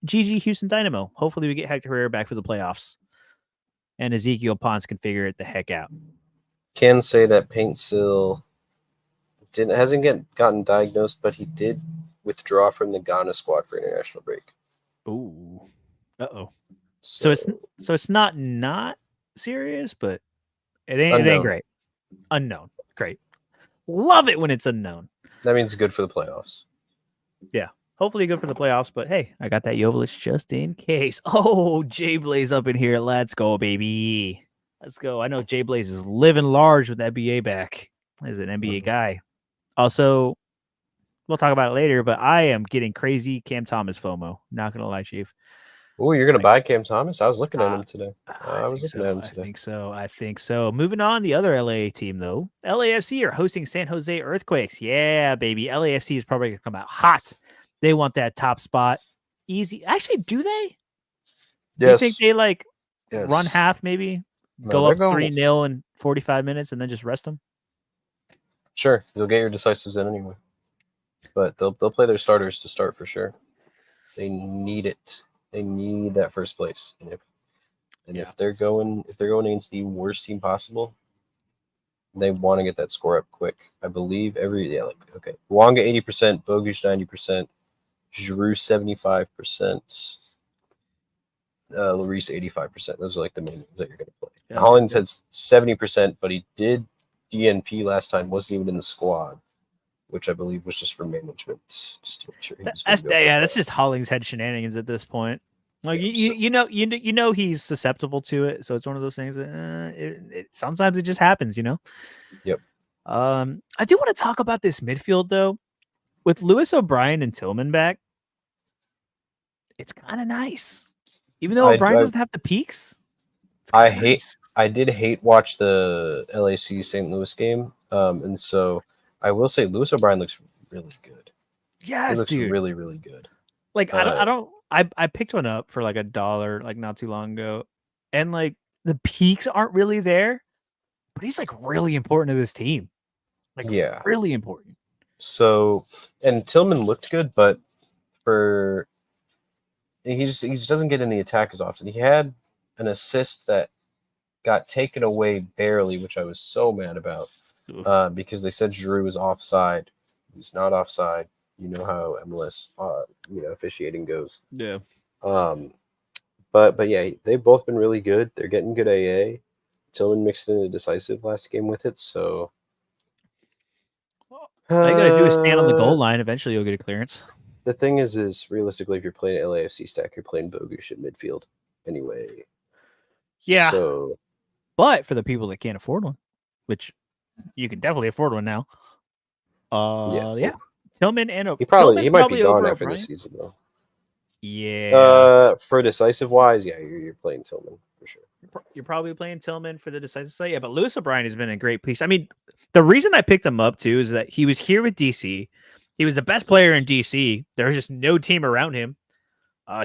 GG Houston Dynamo. Hopefully we get Hector Herrera back for the playoffs, and Ezekiel Ponce can figure it the heck out. Can say that Paintsel hasn't gotten diagnosed, but he did withdraw from the Ghana squad for international break. Ooh, So it's not serious, but it ain't great. Unknown, great. Love it when it's unknown. That means good for the playoffs. Yeah, hopefully good for the playoffs. But hey, I got that Jovic just in case. Oh, Jay Blaze up in here. Let's go, baby. Let's go. I know Jay Blaze is living large with NBA back as an NBA guy. Also, we'll talk about it later, but I am getting crazy Cam Thomas FOMO. Not going to lie, Chief. Oh, you're going to buy Cam Thomas? I was looking at him today. I think so. Moving on, the other LA team, though. LAFC are hosting San Jose Earthquakes. Yeah, baby. LAFC is probably going to come out hot. They want that top spot. Easy. Actually, do they? Yes. Do you think they run half maybe? Go up 3-0 in 45 minutes and then just rest them? Sure. You'll get your decisives in anyway. But they'll play their starters to start for sure. They need it. They need that first place. And if they're going against the worst team possible, they want to get that score up quick. I believe Wonga 80%, Bogusz 90%, Giroux 75%, Lloris 85%. Those are like the main ones that you're going to play. Yeah, Hollins had 70%, but he did DNP last time. Wasn't even in the squad, which I believe was just for management, just to make sure he was that's just Hollingshead shenanigans at this point. Like Yeah. So, you know he's susceptible to it, so it's one of those things that sometimes it just happens, you know. yep. I do want to talk about this midfield though. With Lewis O'Brien and Tillman back, it's kind of nice. Even though I, O'Brien I doesn't have the peaks, it's I kind of hate. nice. I did hate watch the LAC St. Louis game, and so I will say Lewis O'Brien looks really good. He Yes, looks dude. really really good. Like Uh, I picked one up for like $1 like not too long ago, and like the peaks aren't really there, but he's like really important to this team. Like yeah. really important. So and Tillman looked good, but for he just doesn't get in the attack as often. He had an assist that got taken away barely, which I was so mad about because they said Giroud was offside. He's not offside. You know how MLS officiating goes. Yeah. Um, but yeah, they've both been really good. They're getting good AA. Tillman mixed in a decisive last game with it, so All you gotta do is stand on the uh, goal line. Eventually, you'll get a clearance. the thing is realistically, if you're playing LAFC stack, you're playing Bogusz at midfield anyway. Yeah, So but for the people that can't afford one, which you can definitely afford one now. yeah, Yeah, Tillman he Tillman might be probably gone over after this O'Brien. season though. Yeah, For decisive wise, yeah, you're playing Tillman for sure. you're probably playing Tillman for the decisive side. Yeah, but Lewis O'Brien has been a great piece. I mean, the reason I picked him up too is that he was here with DC. He was the best player in DC. There was just no team around him.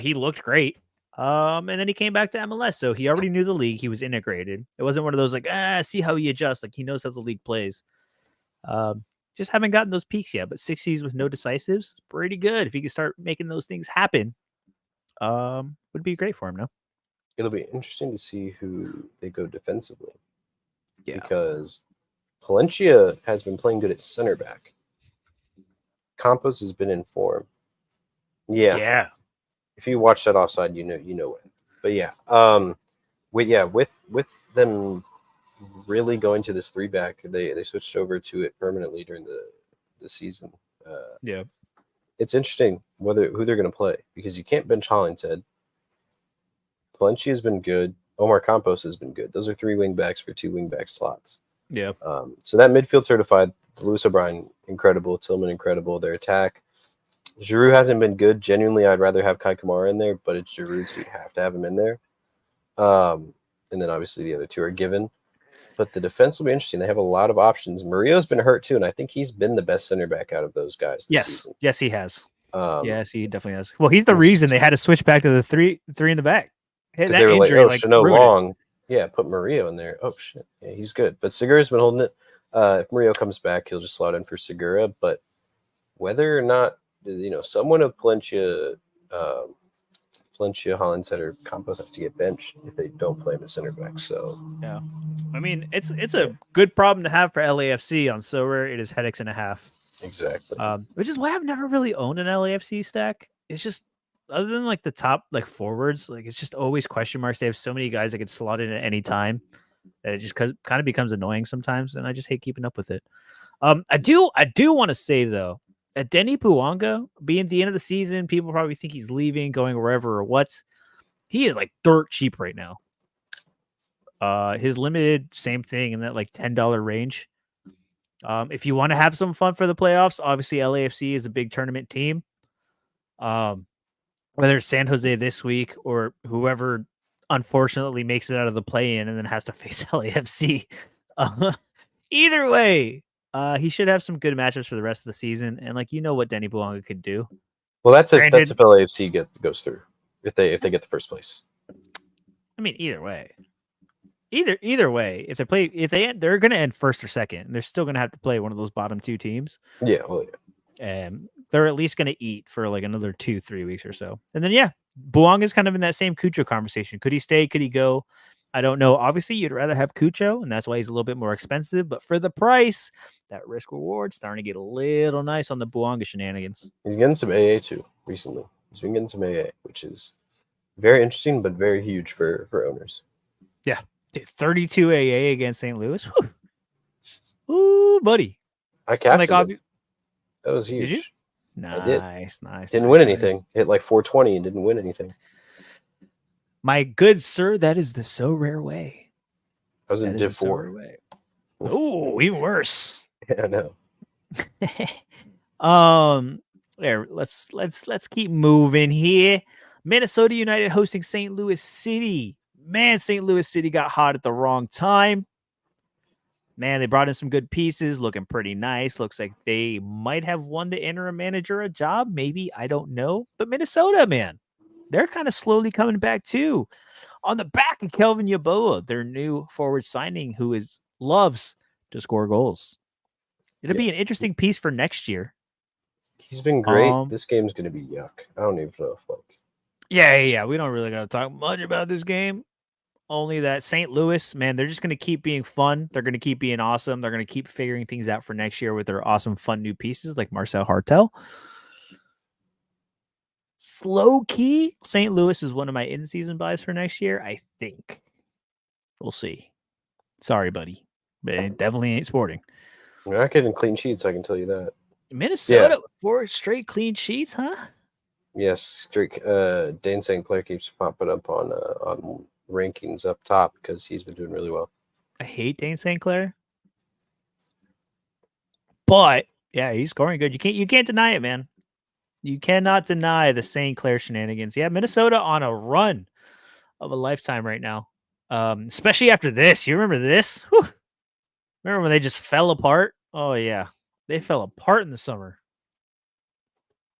He looked great. And then he came back to MLS, so he already knew the league. He was integrated. It wasn't one of those like, see how he adjusts. Like he knows how the league plays. Um, just haven't gotten those peaks yet. But 60s with no decisives, pretty good. If he could start making those things happen, would be great for him. No, It'll be interesting to see who they go defensively yeah, because Palencia has been playing good at center back. Campos has been in form. Yeah, yeah, if you watch that offside, you know it. But yeah, with them really going to this three back, they switched over to it permanently during the season. yeah, It's interesting who they're going to play because you can't bench Hollingshead. Palencia has been good. Omar Campos has been good. Those are three wing backs for two wing back slots. yeah. So that midfield certified, Lewis O'Brien, incredible. Tillman, incredible. Their attack. Giroud hasn't been good. Genuinely, I'd rather have Kai Kamara in there, but it's Giroud, so you have to have him in there. And then obviously the other two are given. But the defense will be interesting. They have a lot of options. Murillo's been hurt too, and I think he's been the best center back out of those guys this Yes, season. yes, he has. Um, Yes, he definitely has. Well, he's the Because reason they had to switch back to the three in the back. That they were like, injury oh, like Chanel ruined it. Long. Yeah, put Murillo in there. Oh, shit. Yeah, he's good. But Segura's been holding it. If Murillo comes back, he'll just slot in for Segura. But whether or not, someone of Palencia, Hollinshead, or Campos has to get benched if they don't play him at center back. So, Yeah. I mean, it's yeah, a good problem to have for LAFC on Sorare. It is headaches and a half. exactly. Which is why I've never really owned an LAFC stack. It's just other than like the top like forwards, like it's just always question marks. They have so many guys that could slot in at any time that it just kind of becomes annoying sometimes, and I just hate keeping up with it. I do want to say though, at Denny Puanga being the end of the season, people probably think he's leaving, going wherever or what. He is like dirt cheap right now. His limited, same thing in that like $10 range. If you want to have some fun for the playoffs, obviously LAFC is a big tournament team. Whether it's San Jose this week or whoever unfortunately makes it out of the play-in and then has to face LAFC. Either way, he should have some good matchups for the rest of the season. And like what Denny Bouanga could do. Well, that's Granted, if LAFC goes through if they get the first place. I mean, either way, they're going to end first or second. They're still going to have to play one of those bottom two teams. Yeah, well, yeah. And they're at least going to eat for like another 2-3 weeks or so. And then, yeah, Buong is kind of in that same Cucho conversation. Could he stay? Could he go? I don't know. Obviously, you'd rather have Cucho, and that's why he's a little bit more expensive. But for the price, that risk reward starting to get a little nice on the Buonga shenanigans. He's getting some AA too recently. He's been getting some AA, which is very interesting, but very huge for owners. Yeah. Dude, 32 AA against St. Louis. Whew. Ooh, buddy. I captained like, him. That was huge. Did you? I did. Nice. Didn't win anything. Hit like 420 and didn't win anything. My good sir, that is the so rare way. I was in That is Div the so rare 4. way. Oh, even worse. Yeah, I know. um, there. Let's keep moving here. Minnesota United hosting St. Louis City. Man, St. Louis City got hot at the wrong time. Man, they brought in some good pieces, looking pretty nice. Looks like they might have won the interim manager a job. Maybe, I don't know. But Minnesota, man, they're kind of slowly coming back too. On the back of Kelvin Yeboah, their new forward signing, who loves to score goals. It'll Yeah. be an interesting piece for next year. He's been great. This game's going to be yuck. I don't even know if, like. Yeah. We don't really got to talk much about this game. Only that St. Louis, man, they're just going to keep being fun. They're going to keep being awesome. They're going to keep figuring things out for next year with their awesome, fun new pieces like Marcel Hartel. Slow key, St. Louis is one of my in-season buys for next year, I think. We'll see. Sorry, buddy, but it definitely ain't sporting. We're not getting clean sheets, I can tell you that. Minnesota, 4 straight clean sheets, huh? Yes, Drake. Dane St. Clair keeps popping up on rankings up top because he's been doing really well. I hate Dane St. Clair, but yeah, he's scoring good. You can't deny it, man. You cannot deny the St. Clair shenanigans. Yeah, Minnesota on a run of a lifetime right now. Especially after this. You remember this? Whew. Remember when they just fell apart? Oh yeah, they fell apart in the summer.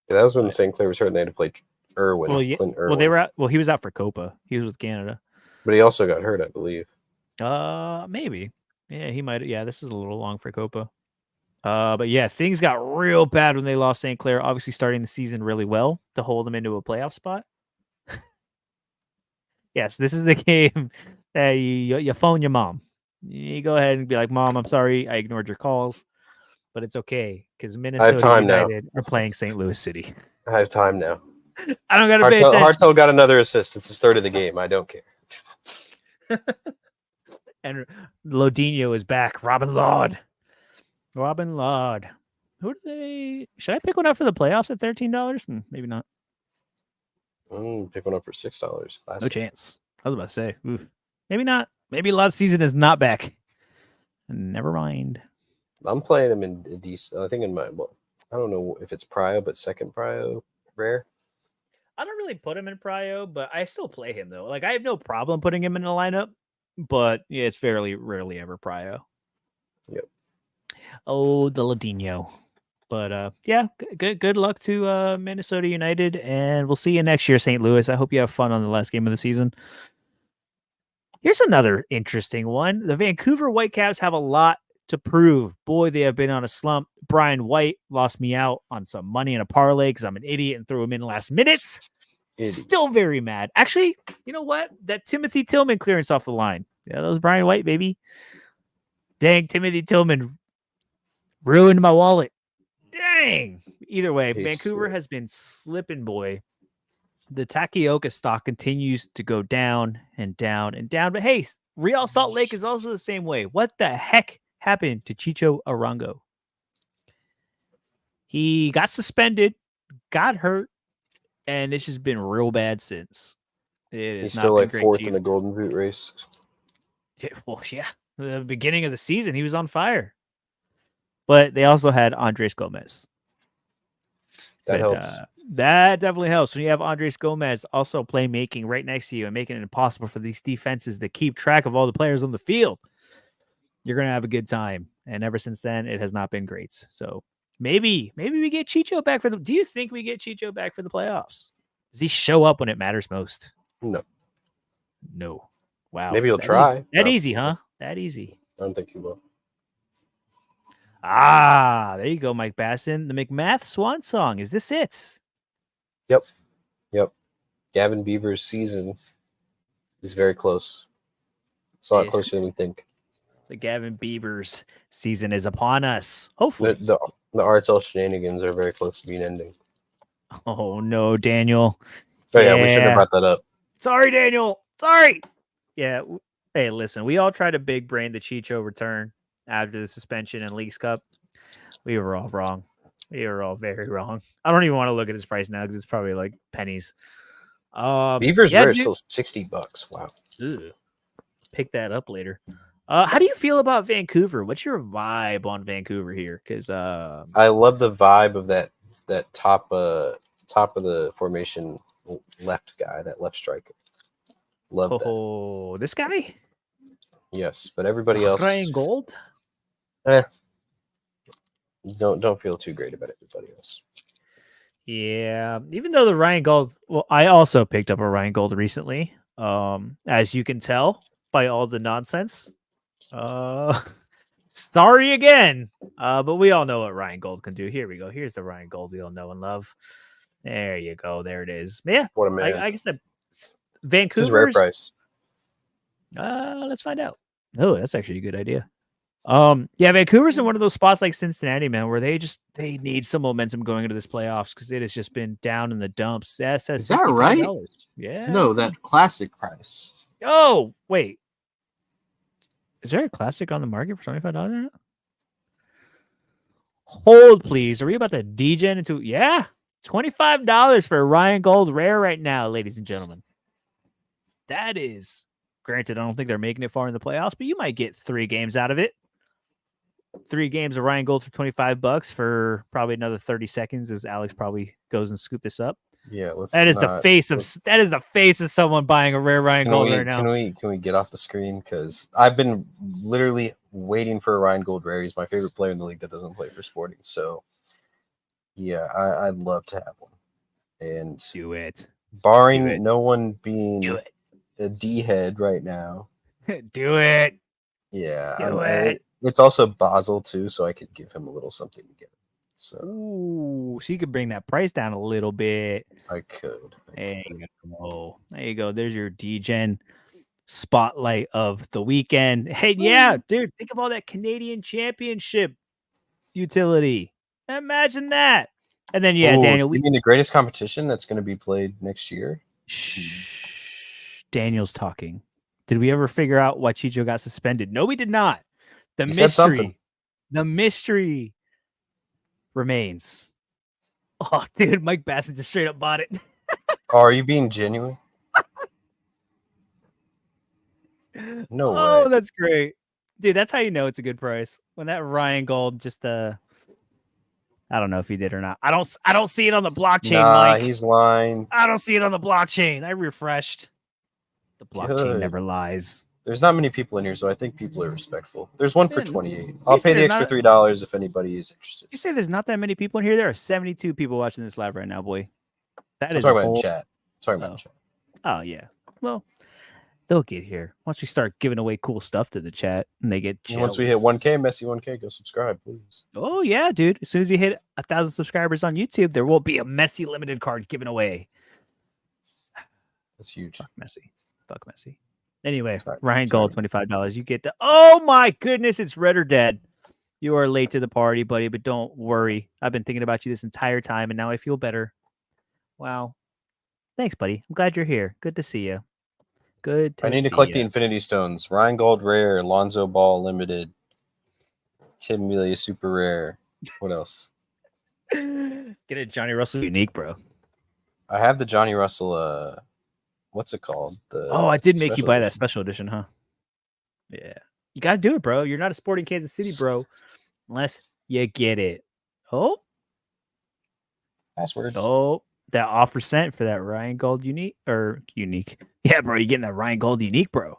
Yeah, that was when St. Clair was hurt and they had to play Irwin. Well, yeah. Clint Irwin. Well, they were out, well, he was out for Copa. He was with Canada. But he also got hurt, I believe. Maybe. Yeah, he might. Yeah, this is a little long for Copa. But yeah, things got real bad when they lost St. Clair. Obviously, starting the season really well to hold them into a playoff spot. Yes, this is the game that you phone your mom. You go ahead and be like, "Mom, I'm sorry, I ignored your calls, but it's okay because Minnesota United are playing St. Louis City." I have time now. I don't got to pay attention. Hartel got another assist. It's his third of the game. I don't care. And Lodinho is back. Robin Lod. Who do they? Should I pick one up for the playoffs at $13? Maybe not. Pick one up for $6. No chance. I was about to say, oof. Maybe not. Maybe Lod's season is not back. Never mind. I'm playing him in decent. I think in my I don't know if it's prio, but second prio rare. I don't really put him in prio, but I still play him though. Like I have no problem putting him in the lineup, but yeah, it's fairly rarely ever prio. Yep. Oh, the Ladino. But yeah, good luck to Minnesota United, and we'll see you next year, St. Louis. I hope you have fun on the last game of the season. Here's another interesting one. The Vancouver Whitecaps have a lot to prove. Boy, they have been on a slump. Brian White lost me out on some money in a parlay because I'm an idiot and threw him in last minutes. Still very mad. Actually, you know what? That Timothy Tillman clearance off the line. Yeah, that was Brian White, baby. Dang, Timothy Tillman ruined my wallet. Dang. Either way, Vancouver has been slipping, boy. The Takioka stock continues to go down and down and down. But hey, Real Salt Lake is also the same way. What the heck happened to Chicho Arango? He got suspended, got hurt, and it's just been real bad since. He's still like fourth in the Golden Boot race. Well, yeah. The beginning of the season, he was on fire. But they also had Andres Gomez. That helps. That definitely helps. When you have Andres Gomez also playmaking right next to you and making it impossible for these defenses to keep track of all the players on the field, you're going to have a good time. And ever since then, it has not been great. So maybe we get Chicho back for the... Do you think we get Chicho back for the playoffs? Does he show up when it matters most? No. Wow. Maybe he'll try. That easy, huh? That easy. I don't think he will. There you go, Mike Basson. The McMath Swan Song. Is this it? Yep. Gavin Beaver's season is very close. It's a lot closer than we think. The Gavin Beaver's season is upon us. Hopefully. The RTL shenanigans are very close to being ending. Oh, no, Daniel. Oh, yeah, we should have brought that up. Sorry, Daniel. Sorry. Yeah. Hey, listen, we all tried to big brain the Chicho return after the suspension and Leagues Cup. We were all wrong. We were all very wrong. I don't even want to look at his price now because it's probably like pennies. Beaver's Yeah, rare is dude. still $60. Wow. Ugh, pick that up later. How do you feel about Vancouver? What's your vibe on Vancouver here? Because I love the vibe of that top of the formation left guy, that left striker. Love that. oh, this guy Yes, but everybody else, Ryan Gold. eh, don't feel too great about everybody else. Yeah, even though the Ryan Gold, well, I also picked up a Ryan Gold recently. As you can tell by all the nonsense. Uh, sorry again. But we all know what Ryan Gold can do. Here we go. Here's the Ryan Gold we all know and love. There you go. There it is. But yeah, What a man. I guess that It's his rare Vancouver's. price. Let's find out. Oh, that's actually a good idea. Yeah, Vancouver's in one of those spots like Cincinnati, man, where they need some momentum going into this playoffs because it has just been down in the dumps. That says Is that right? $65. Yeah. No, that classic price. Oh, wait. Is there a classic on the market for $25? Hold, please. Are we about to degen into? Yeah, $25 for a Ryan Gold rare right now, ladies and gentlemen. That is, granted, I don't think they're making it far in the playoffs, but you might get 3 games out of it. 3 games of Ryan Gold for $25 for probably another 30 seconds as Alex probably goes and scoop this up. Yeah, let's. That is the face of someone buying a rare Ryan Gold right now. Can we get off the screen? Because I've been literally waiting for a Ryan Gold rare. He's my favorite player in the league that doesn't play for Sporting. So, yeah, I'd love to have one. And Do it. barring no one being Do it. a D head right now, Do it. yeah, it's also Basel too, so I could give him a little something to get. So Ooh, so you could bring that price down a little bit. I could. There you go. There you go. There's your DGen spotlight of the weekend. Hey, yeah, dude, think of all that Canadian Championship utility. Imagine that. And then, yeah, Ooh, Daniel. you mean the greatest competition that's going to be played next year? Shh. Daniel's talking. Did we ever figure out why Chicho got suspended? No, we did not. He said something. The mystery remains. Oh, dude, Mike Bassett just straight up bought it. Oh, are you being genuine? No way. Oh, that's great. Dude, that's how you know it's a good price. When that Ryan Gold just I don't know if he did or not. I don't see it on the blockchain, Nah, Mike. he's lying. I don't see it on the blockchain. I refreshed. The blockchain Good. never lies. There's not many people in here, so I think people are respectful. There's one for Yeah, 28. I'll pay the there's extra not- $3 if anybody is interested. You say there's not that many people in here? There are 72 people watching this live right now, boy. That I'm is talking a about in whole... chat. Talking about in chat. Oh, yeah. Well, they'll get here. Once we start giving away cool stuff to the chat and they get And once we hit jealous. 1K, Messi 1K, go subscribe, please. Oh, yeah, dude. As soon as we hit 1,000 subscribers on YouTube, there will be a Messi limited card given away. That's huge. Fuck Messi. Fuck Messi. Anyway, Sorry. Ryan Gold, $25. You get the... Oh, my goodness. It's Red or Dead. You are late to the party, buddy, but don't worry. I've been thinking about you this entire time, and now I feel better. Wow. Thanks, buddy. I'm glad you're here. Good to see you. Good to I need to see collect the ya. Infinity Stones. Ryan Gold Rare, Lonzo Ball Limited, Tim Melia Super Rare. What else? Get a Johnny Russell unique, bro. I have the Johnny Russell, what's it called? Oh, I did make you special buy that edition. special edition, huh? Yeah. You got to do it, bro. You're not a Sporting Kansas City, bro, unless you get it. Oh, Password. oh, that offer sent for that Ryan Gold unique. Yeah, bro, you're getting that Ryan Gold unique, bro.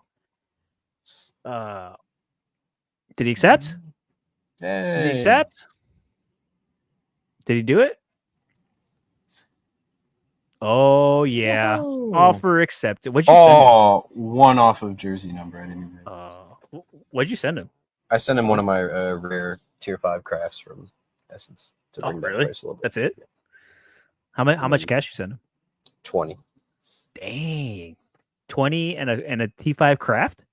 Did he accept? Did he Hey. accept? Did he do it? Oh, yeah. Woohoo. Offer accepted. What'd you send him? Oh, one off of jersey number. I didn't even. What'd you send him? I sent him one of my rare tier 5 crafts from Essence to Oh, bring that really? price a little bit. That's it? How much cash you send him? 20. Dang. 20 and a T5 craft?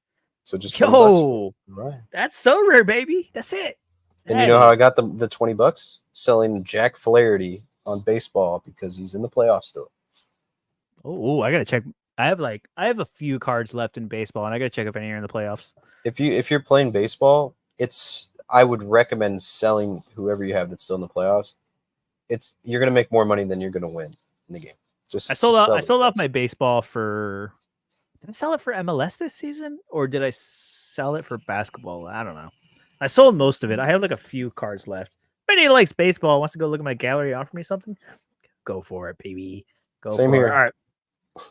So just $20. Yo, Right. that's so rare, baby. That's it. And you know how I got the $20? Selling Jack Flaherty on baseball because he's in the playoffs still. Oh, I gotta check. I have a few cards left in baseball, and I gotta check if any are in the playoffs. If you're playing baseball, I would recommend selling whoever you have that's still in the playoffs. You're gonna make more money than you're gonna win in the game. Just I sold off my expensive. baseball for. Did I sell it for MLS this season, or did I sell it for basketball? I don't know. I sold most of it. I have like a few cards left. If anybody likes baseball, wants to go look at my gallery, offer me something, go for it, baby. Go Same for it. here. All right.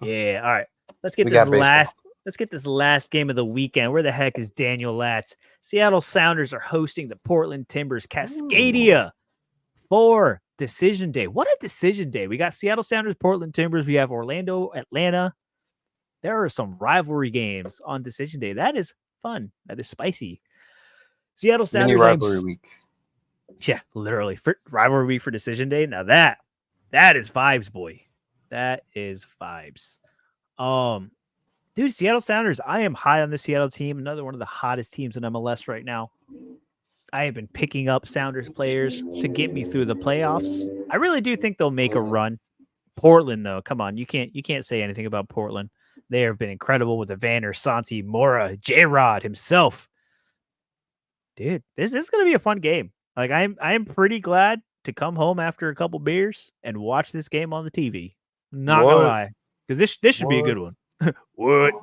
Yeah. All right. Let's get We this got baseball. Let's get this last game of the weekend. Where the heck is Daniel Latz? Seattle Sounders are hosting the Portland Timbers Cascadia for decision day. What a decision day. We got Seattle Sounders, Portland Timbers. We have Orlando, Atlanta. There are some rivalry games on decision day. That is fun. That is spicy. Seattle Mini Sounders. rivalry week. Yeah, literally for rivalry week for decision day. Now that is vibes, boy. That is vibes. Dude, Seattle Sounders. I am high on the Seattle team. Another one of the hottest teams in MLS right now. I have been picking up Sounders players to get me through the playoffs. I really do think they'll make a run. Portland, though, come on, you can't say anything about Portland. They have been incredible with Evander, Santi, Mora, J-Rod himself. Dude, this is gonna be a fun game. Like I'm pretty glad to come home after a couple beers and watch this game on the TV. Not gonna lie, because this should be a good one. What?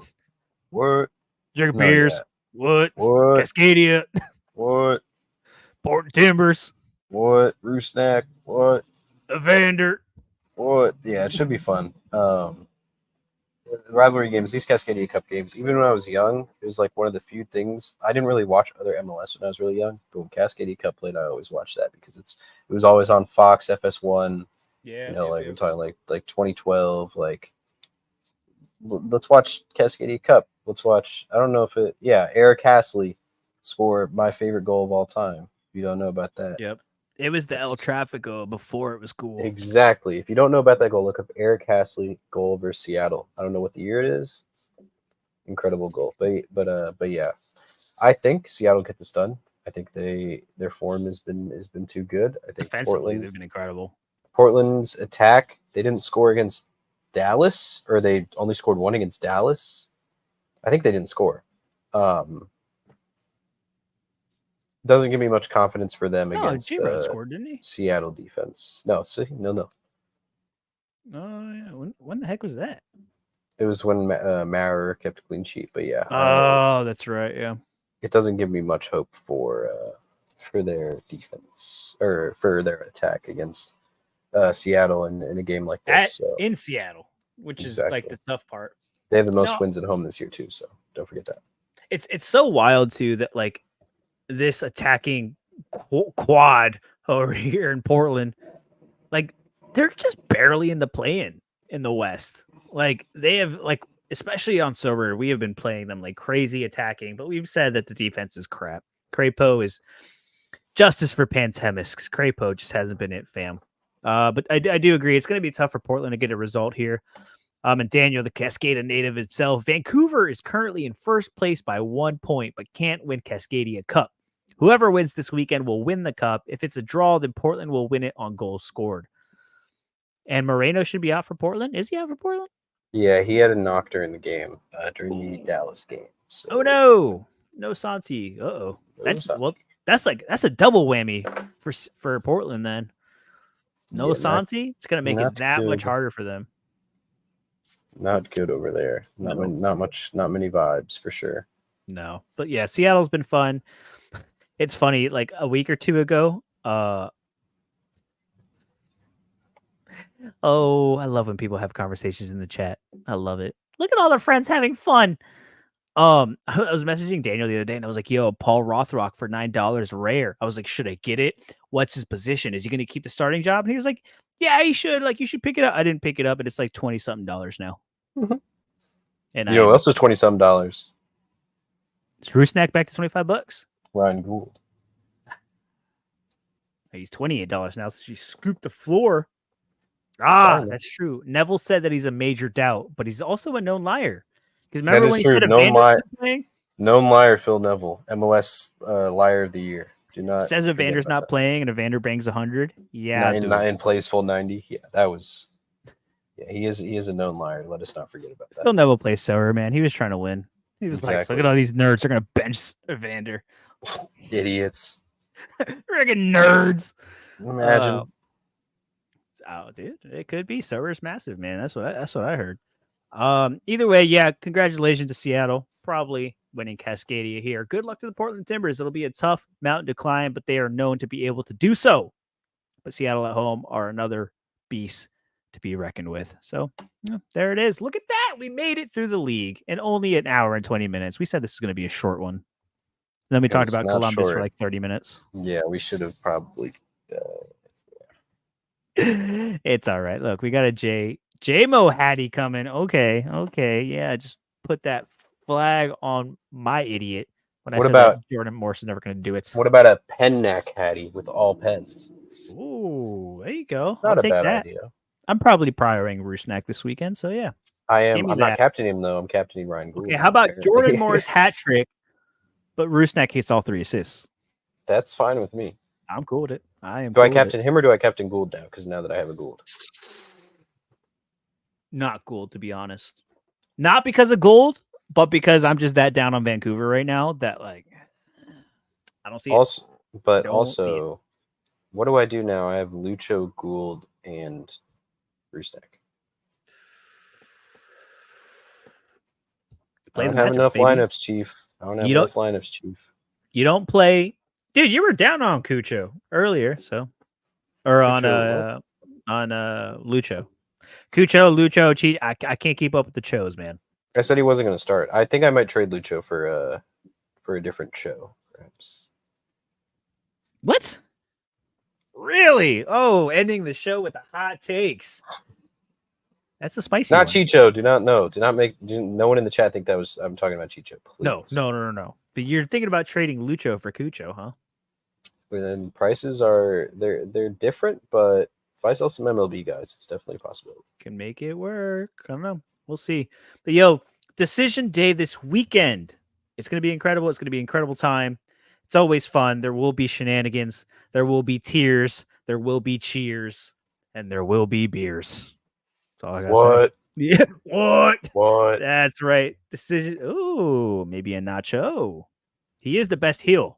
Drink No, beers. yeah. What? What? Cascadia. What? Portland Timbers. What? Roosnack? What? Evander. What? Yeah, it should be fun. Rivalry games, these Cascadia Cup games, even when I was young, it was like one of the few things. I didn't really watch other MLS when I was really young, but when Cascadia Cup played, I always watched that because it was always on Fox, FS1. Yeah. You know, like we're talking like 2012. Like, let's watch Cascadia Cup. Let's watch. I don't know if it. Yeah, Eric Hasley scored my favorite goal of all time. If you don't know about that. Yep. It was the El Trafico before it was cool. Exactly. If you don't know about that goal, look up Eric Hasley goal versus Seattle. I don't know what the year it is. Incredible goal. But yeah. I think Seattle get this done. I think their form has been too good. I think Defensively, they've been incredible. Portland's attack, they didn't score against Dallas, or they only scored one against Dallas. I think they didn't score. Doesn't give me much confidence for them against scored, didn't he? Seattle defense. No. Oh, yeah. When the heck was that? It was when Maurer kept a clean sheet, but yeah. Oh, that's right. Yeah. It doesn't give me much hope for their defense or for their attack against Seattle in a game like this. In Seattle, which is like the tough part. They have the most wins at home this year too, so don't forget that. It's so wild too that like this attacking quad over here in Portland, like they're just barely in the play-in in the West. Like they have like, especially on Sorare, we have been playing them like crazy attacking, but we've said that the defense is crap. Crapo is justice for Pantemis because Crapo just hasn't been it, fam. But I do agree it's going to be tough for Portland to get a result here. And Daniel, the Cascadia native himself, Vancouver is currently in first place by 1 point, but can't win Cascadia Cup. Whoever wins this weekend will win the cup. If it's a draw, then Portland will win it on goals scored. And Moreno should be out for Portland. Is he out for Portland? Yeah, he had a knock during the game, during the Dallas game. So. Oh no Santi. Uh-oh. That's a double whammy for Portland then. Santi. It's gonna make it that much harder for them. Not good over there. Not many vibes for sure. No, but yeah, Seattle's been fun. It's funny, like a week or two ago. I love when people have conversations in the chat. I love it. Look at all their friends having fun. I was messaging Daniel the other day and I was like, yo, Paul Rothrock for $9 rare. I was like, should I get it? What's his position? Is he going to keep the starting job? And he was like, yeah, he should. Like, you should pick it up. I didn't pick it up, and it's like $20-something now. Mm-hmm. And you know what else is $20-something? Is Roosnack back to $25? Ryan Gould. He's $28 now, so she scooped the floor. That's true. Neville said that he's a major doubt, but he's also a known liar. Because remember when he said Evander wasn't playing? Known liar, Phil Neville, MLS Liar of the Year. Do not says Evander's not playing and Evander bangs 100. Yeah, and plays full 90. Yeah, that was. Yeah, he is a known liar. Let us not forget about that. Phil Neville plays Sorare, man. He was trying to win. He was like, look at all these nerds. They're gonna bench Evander. Idiots. Friggin' nerds. Imagine. Oh, dude, it could be. Sorare's massive, man. That's what I heard. Either way, yeah, congratulations to Seattle. Probably winning Cascadia here. Good luck to the Portland Timbers. It'll be a tough mountain to climb, but they are known to be able to do so. But Seattle at home are another beast to be reckoned with. So there it is. Look at that. We made it through the league in only an hour and 20 minutes. We said this was going to be a short one. And then we talked about Columbus for like 30 minutes. Yeah, we should have probably. It's all right. Look, we got a J-Mo Hattie coming. Okay. Yeah, just put that flag on my idiot when I said that Jordan Morrison's never going to do it. What about a pen neck Hattie with all pens? Ooh, there you go. Not I'll a bad that. idea. I'm probably prioring Rusnak this weekend, so yeah. I am. I'm not captaining him though. I'm captaining Ryan Gould. Okay, how about Jordan Morris hat trick, but Rusnak hits all 3 assists? That's fine with me. I'm cool with it. I am. Do I captain him or do I captain Gould now? Because now that I have a Gould, not Gould, to be honest. Not because of Gould, but because I'm just that down on Vancouver right now that like I don't see also, it. But also, what do I do now? I have Lucho, Gould, and Rusnak. I don't have enough lineups, Chief. I don't have enough lineups, Chief. You don't play, dude. You were down on Cucho earlier, so or Cucho, on Lucho, Lucho. Cheat. I can't keep up with the Chos, man. I said he wasn't going to start. I think I might trade Lucho for a different show, perhaps. What? Really? Oh, ending the show with the hot takes. That's the spicy. Not one. Chicho. Do not make. No one in the chat think that was. I'm talking about Chicho. Please. No. But you're thinking about trading Lucho for Cucho, huh? And prices are they're different, but if I sell some MLB guys, it's definitely possible. Can make it work. I don't know. We'll see. But yo, decision day this weekend. It's gonna be incredible. It's gonna be an incredible time. It's always fun. There will be shenanigans. There will be tears. There will be cheers, and there will be beers. That's all I gotta say. Yeah. What? That's right. Decision. Ooh, maybe a Nacho. He is the best heel.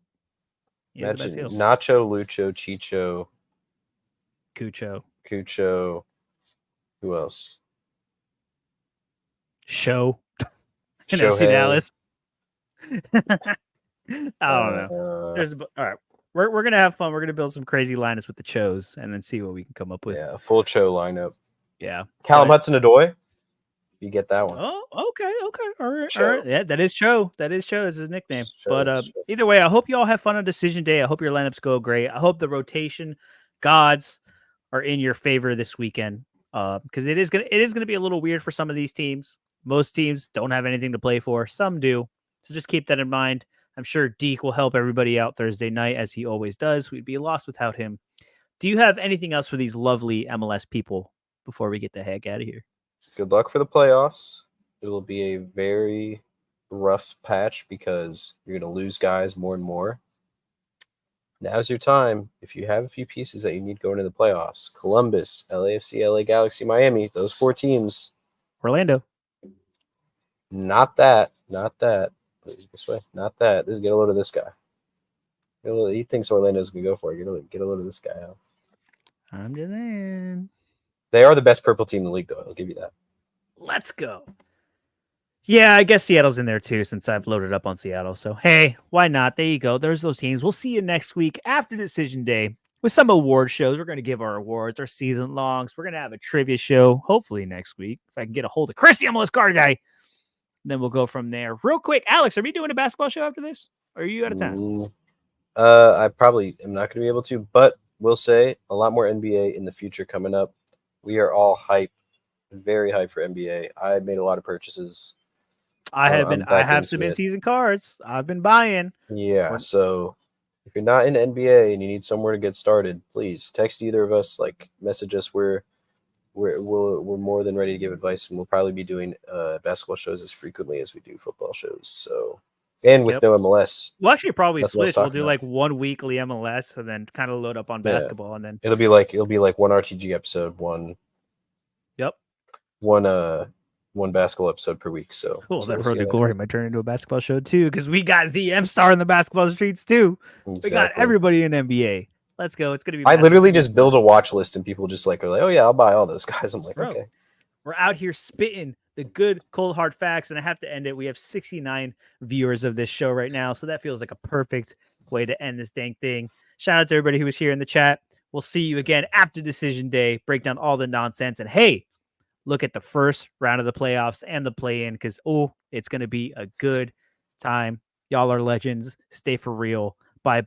Imagine Nacho, Lucho, Chicho, Cucho. Who else? Show. And FC Dallas. I don't know. All right. We're gonna have fun. We're gonna build some crazy lineups with the Chos and then see what we can come up with. Yeah, a full Cho lineup. Yeah. Callum Hudson-Odoi. You get that one. Oh, okay. All right. Yeah, that is Cho. That is Cho as his nickname. But either way, I hope you all have fun on decision day. I hope your lineups go great. I hope the rotation gods are in your favor this weekend. Because it is gonna be a little weird for some of these teams. Most teams don't have anything to play for. Some do. So just keep that in mind. I'm sure Deke will help everybody out Thursday night, as he always does. We'd be lost without him. Do you have anything else for these lovely MLS people before we get the heck out of here? Good luck for the playoffs. It will be a very rough patch because you're going to lose guys more and more. Now's your time. If you have a few pieces that you need going into the playoffs, Columbus, LAFC, LA Galaxy, Miami, those 4 teams. Orlando. Not that. This way. Not that. Get a load of this guy. He thinks Orlando's going to go for it. Get a load of this guy out. I'm just saying. They are the best purple team in the league, though. I'll give you that. Let's go. Yeah, I guess Seattle's in there, too, since I've loaded up on Seattle. So, hey, why not? There you go. There's those teams. We'll see you next week after Decision Day with some award shows. We're going to give our awards, our season longs. We're going to have a trivia show, hopefully next week, if I can get a hold of Chris, the MLS card guy. Then we'll go from there. Real quick, Alex, are we doing a basketball show after this? Or are you out of time? I probably am not going to be able to, but we'll say a lot more NBA in the future coming up. We are all hyped, very hyped for NBA. I made a lot of purchases. I have some in-season cards. I've been buying. Yeah, so if you're not in NBA and you need somewhere to get started, please text either of us, message us. We're more than ready to give advice, and we'll probably be doing basketball shows as frequently as we do football shows. So, and with no MLS, we'll actually probably switch. We'll do like one weekly MLS and then kind of load up on basketball, and then it'll be like one RTG episode, one basketball episode per week. So cool. That Road to Glory might turn into a basketball show too, because we got ZM Star in the basketball streets too. Exactly. We got everybody in NBA. Let's go. It's going to be. I massive. literally just build a watch list and people just like are like, oh yeah, I'll buy all those guys. I'm like, Bro, okay. we're out here spitting the good, cold, hard facts, and I have to end it. We have 69 viewers of this show right now, so that feels like a perfect way to end this dang thing. Shout out to everybody who was here in the chat. We'll see you again after decision day. Break down all the nonsense, and hey, look at the first round of the playoffs and the play-in because it's going to be a good time. Y'all are legends. Stay for real. Bye,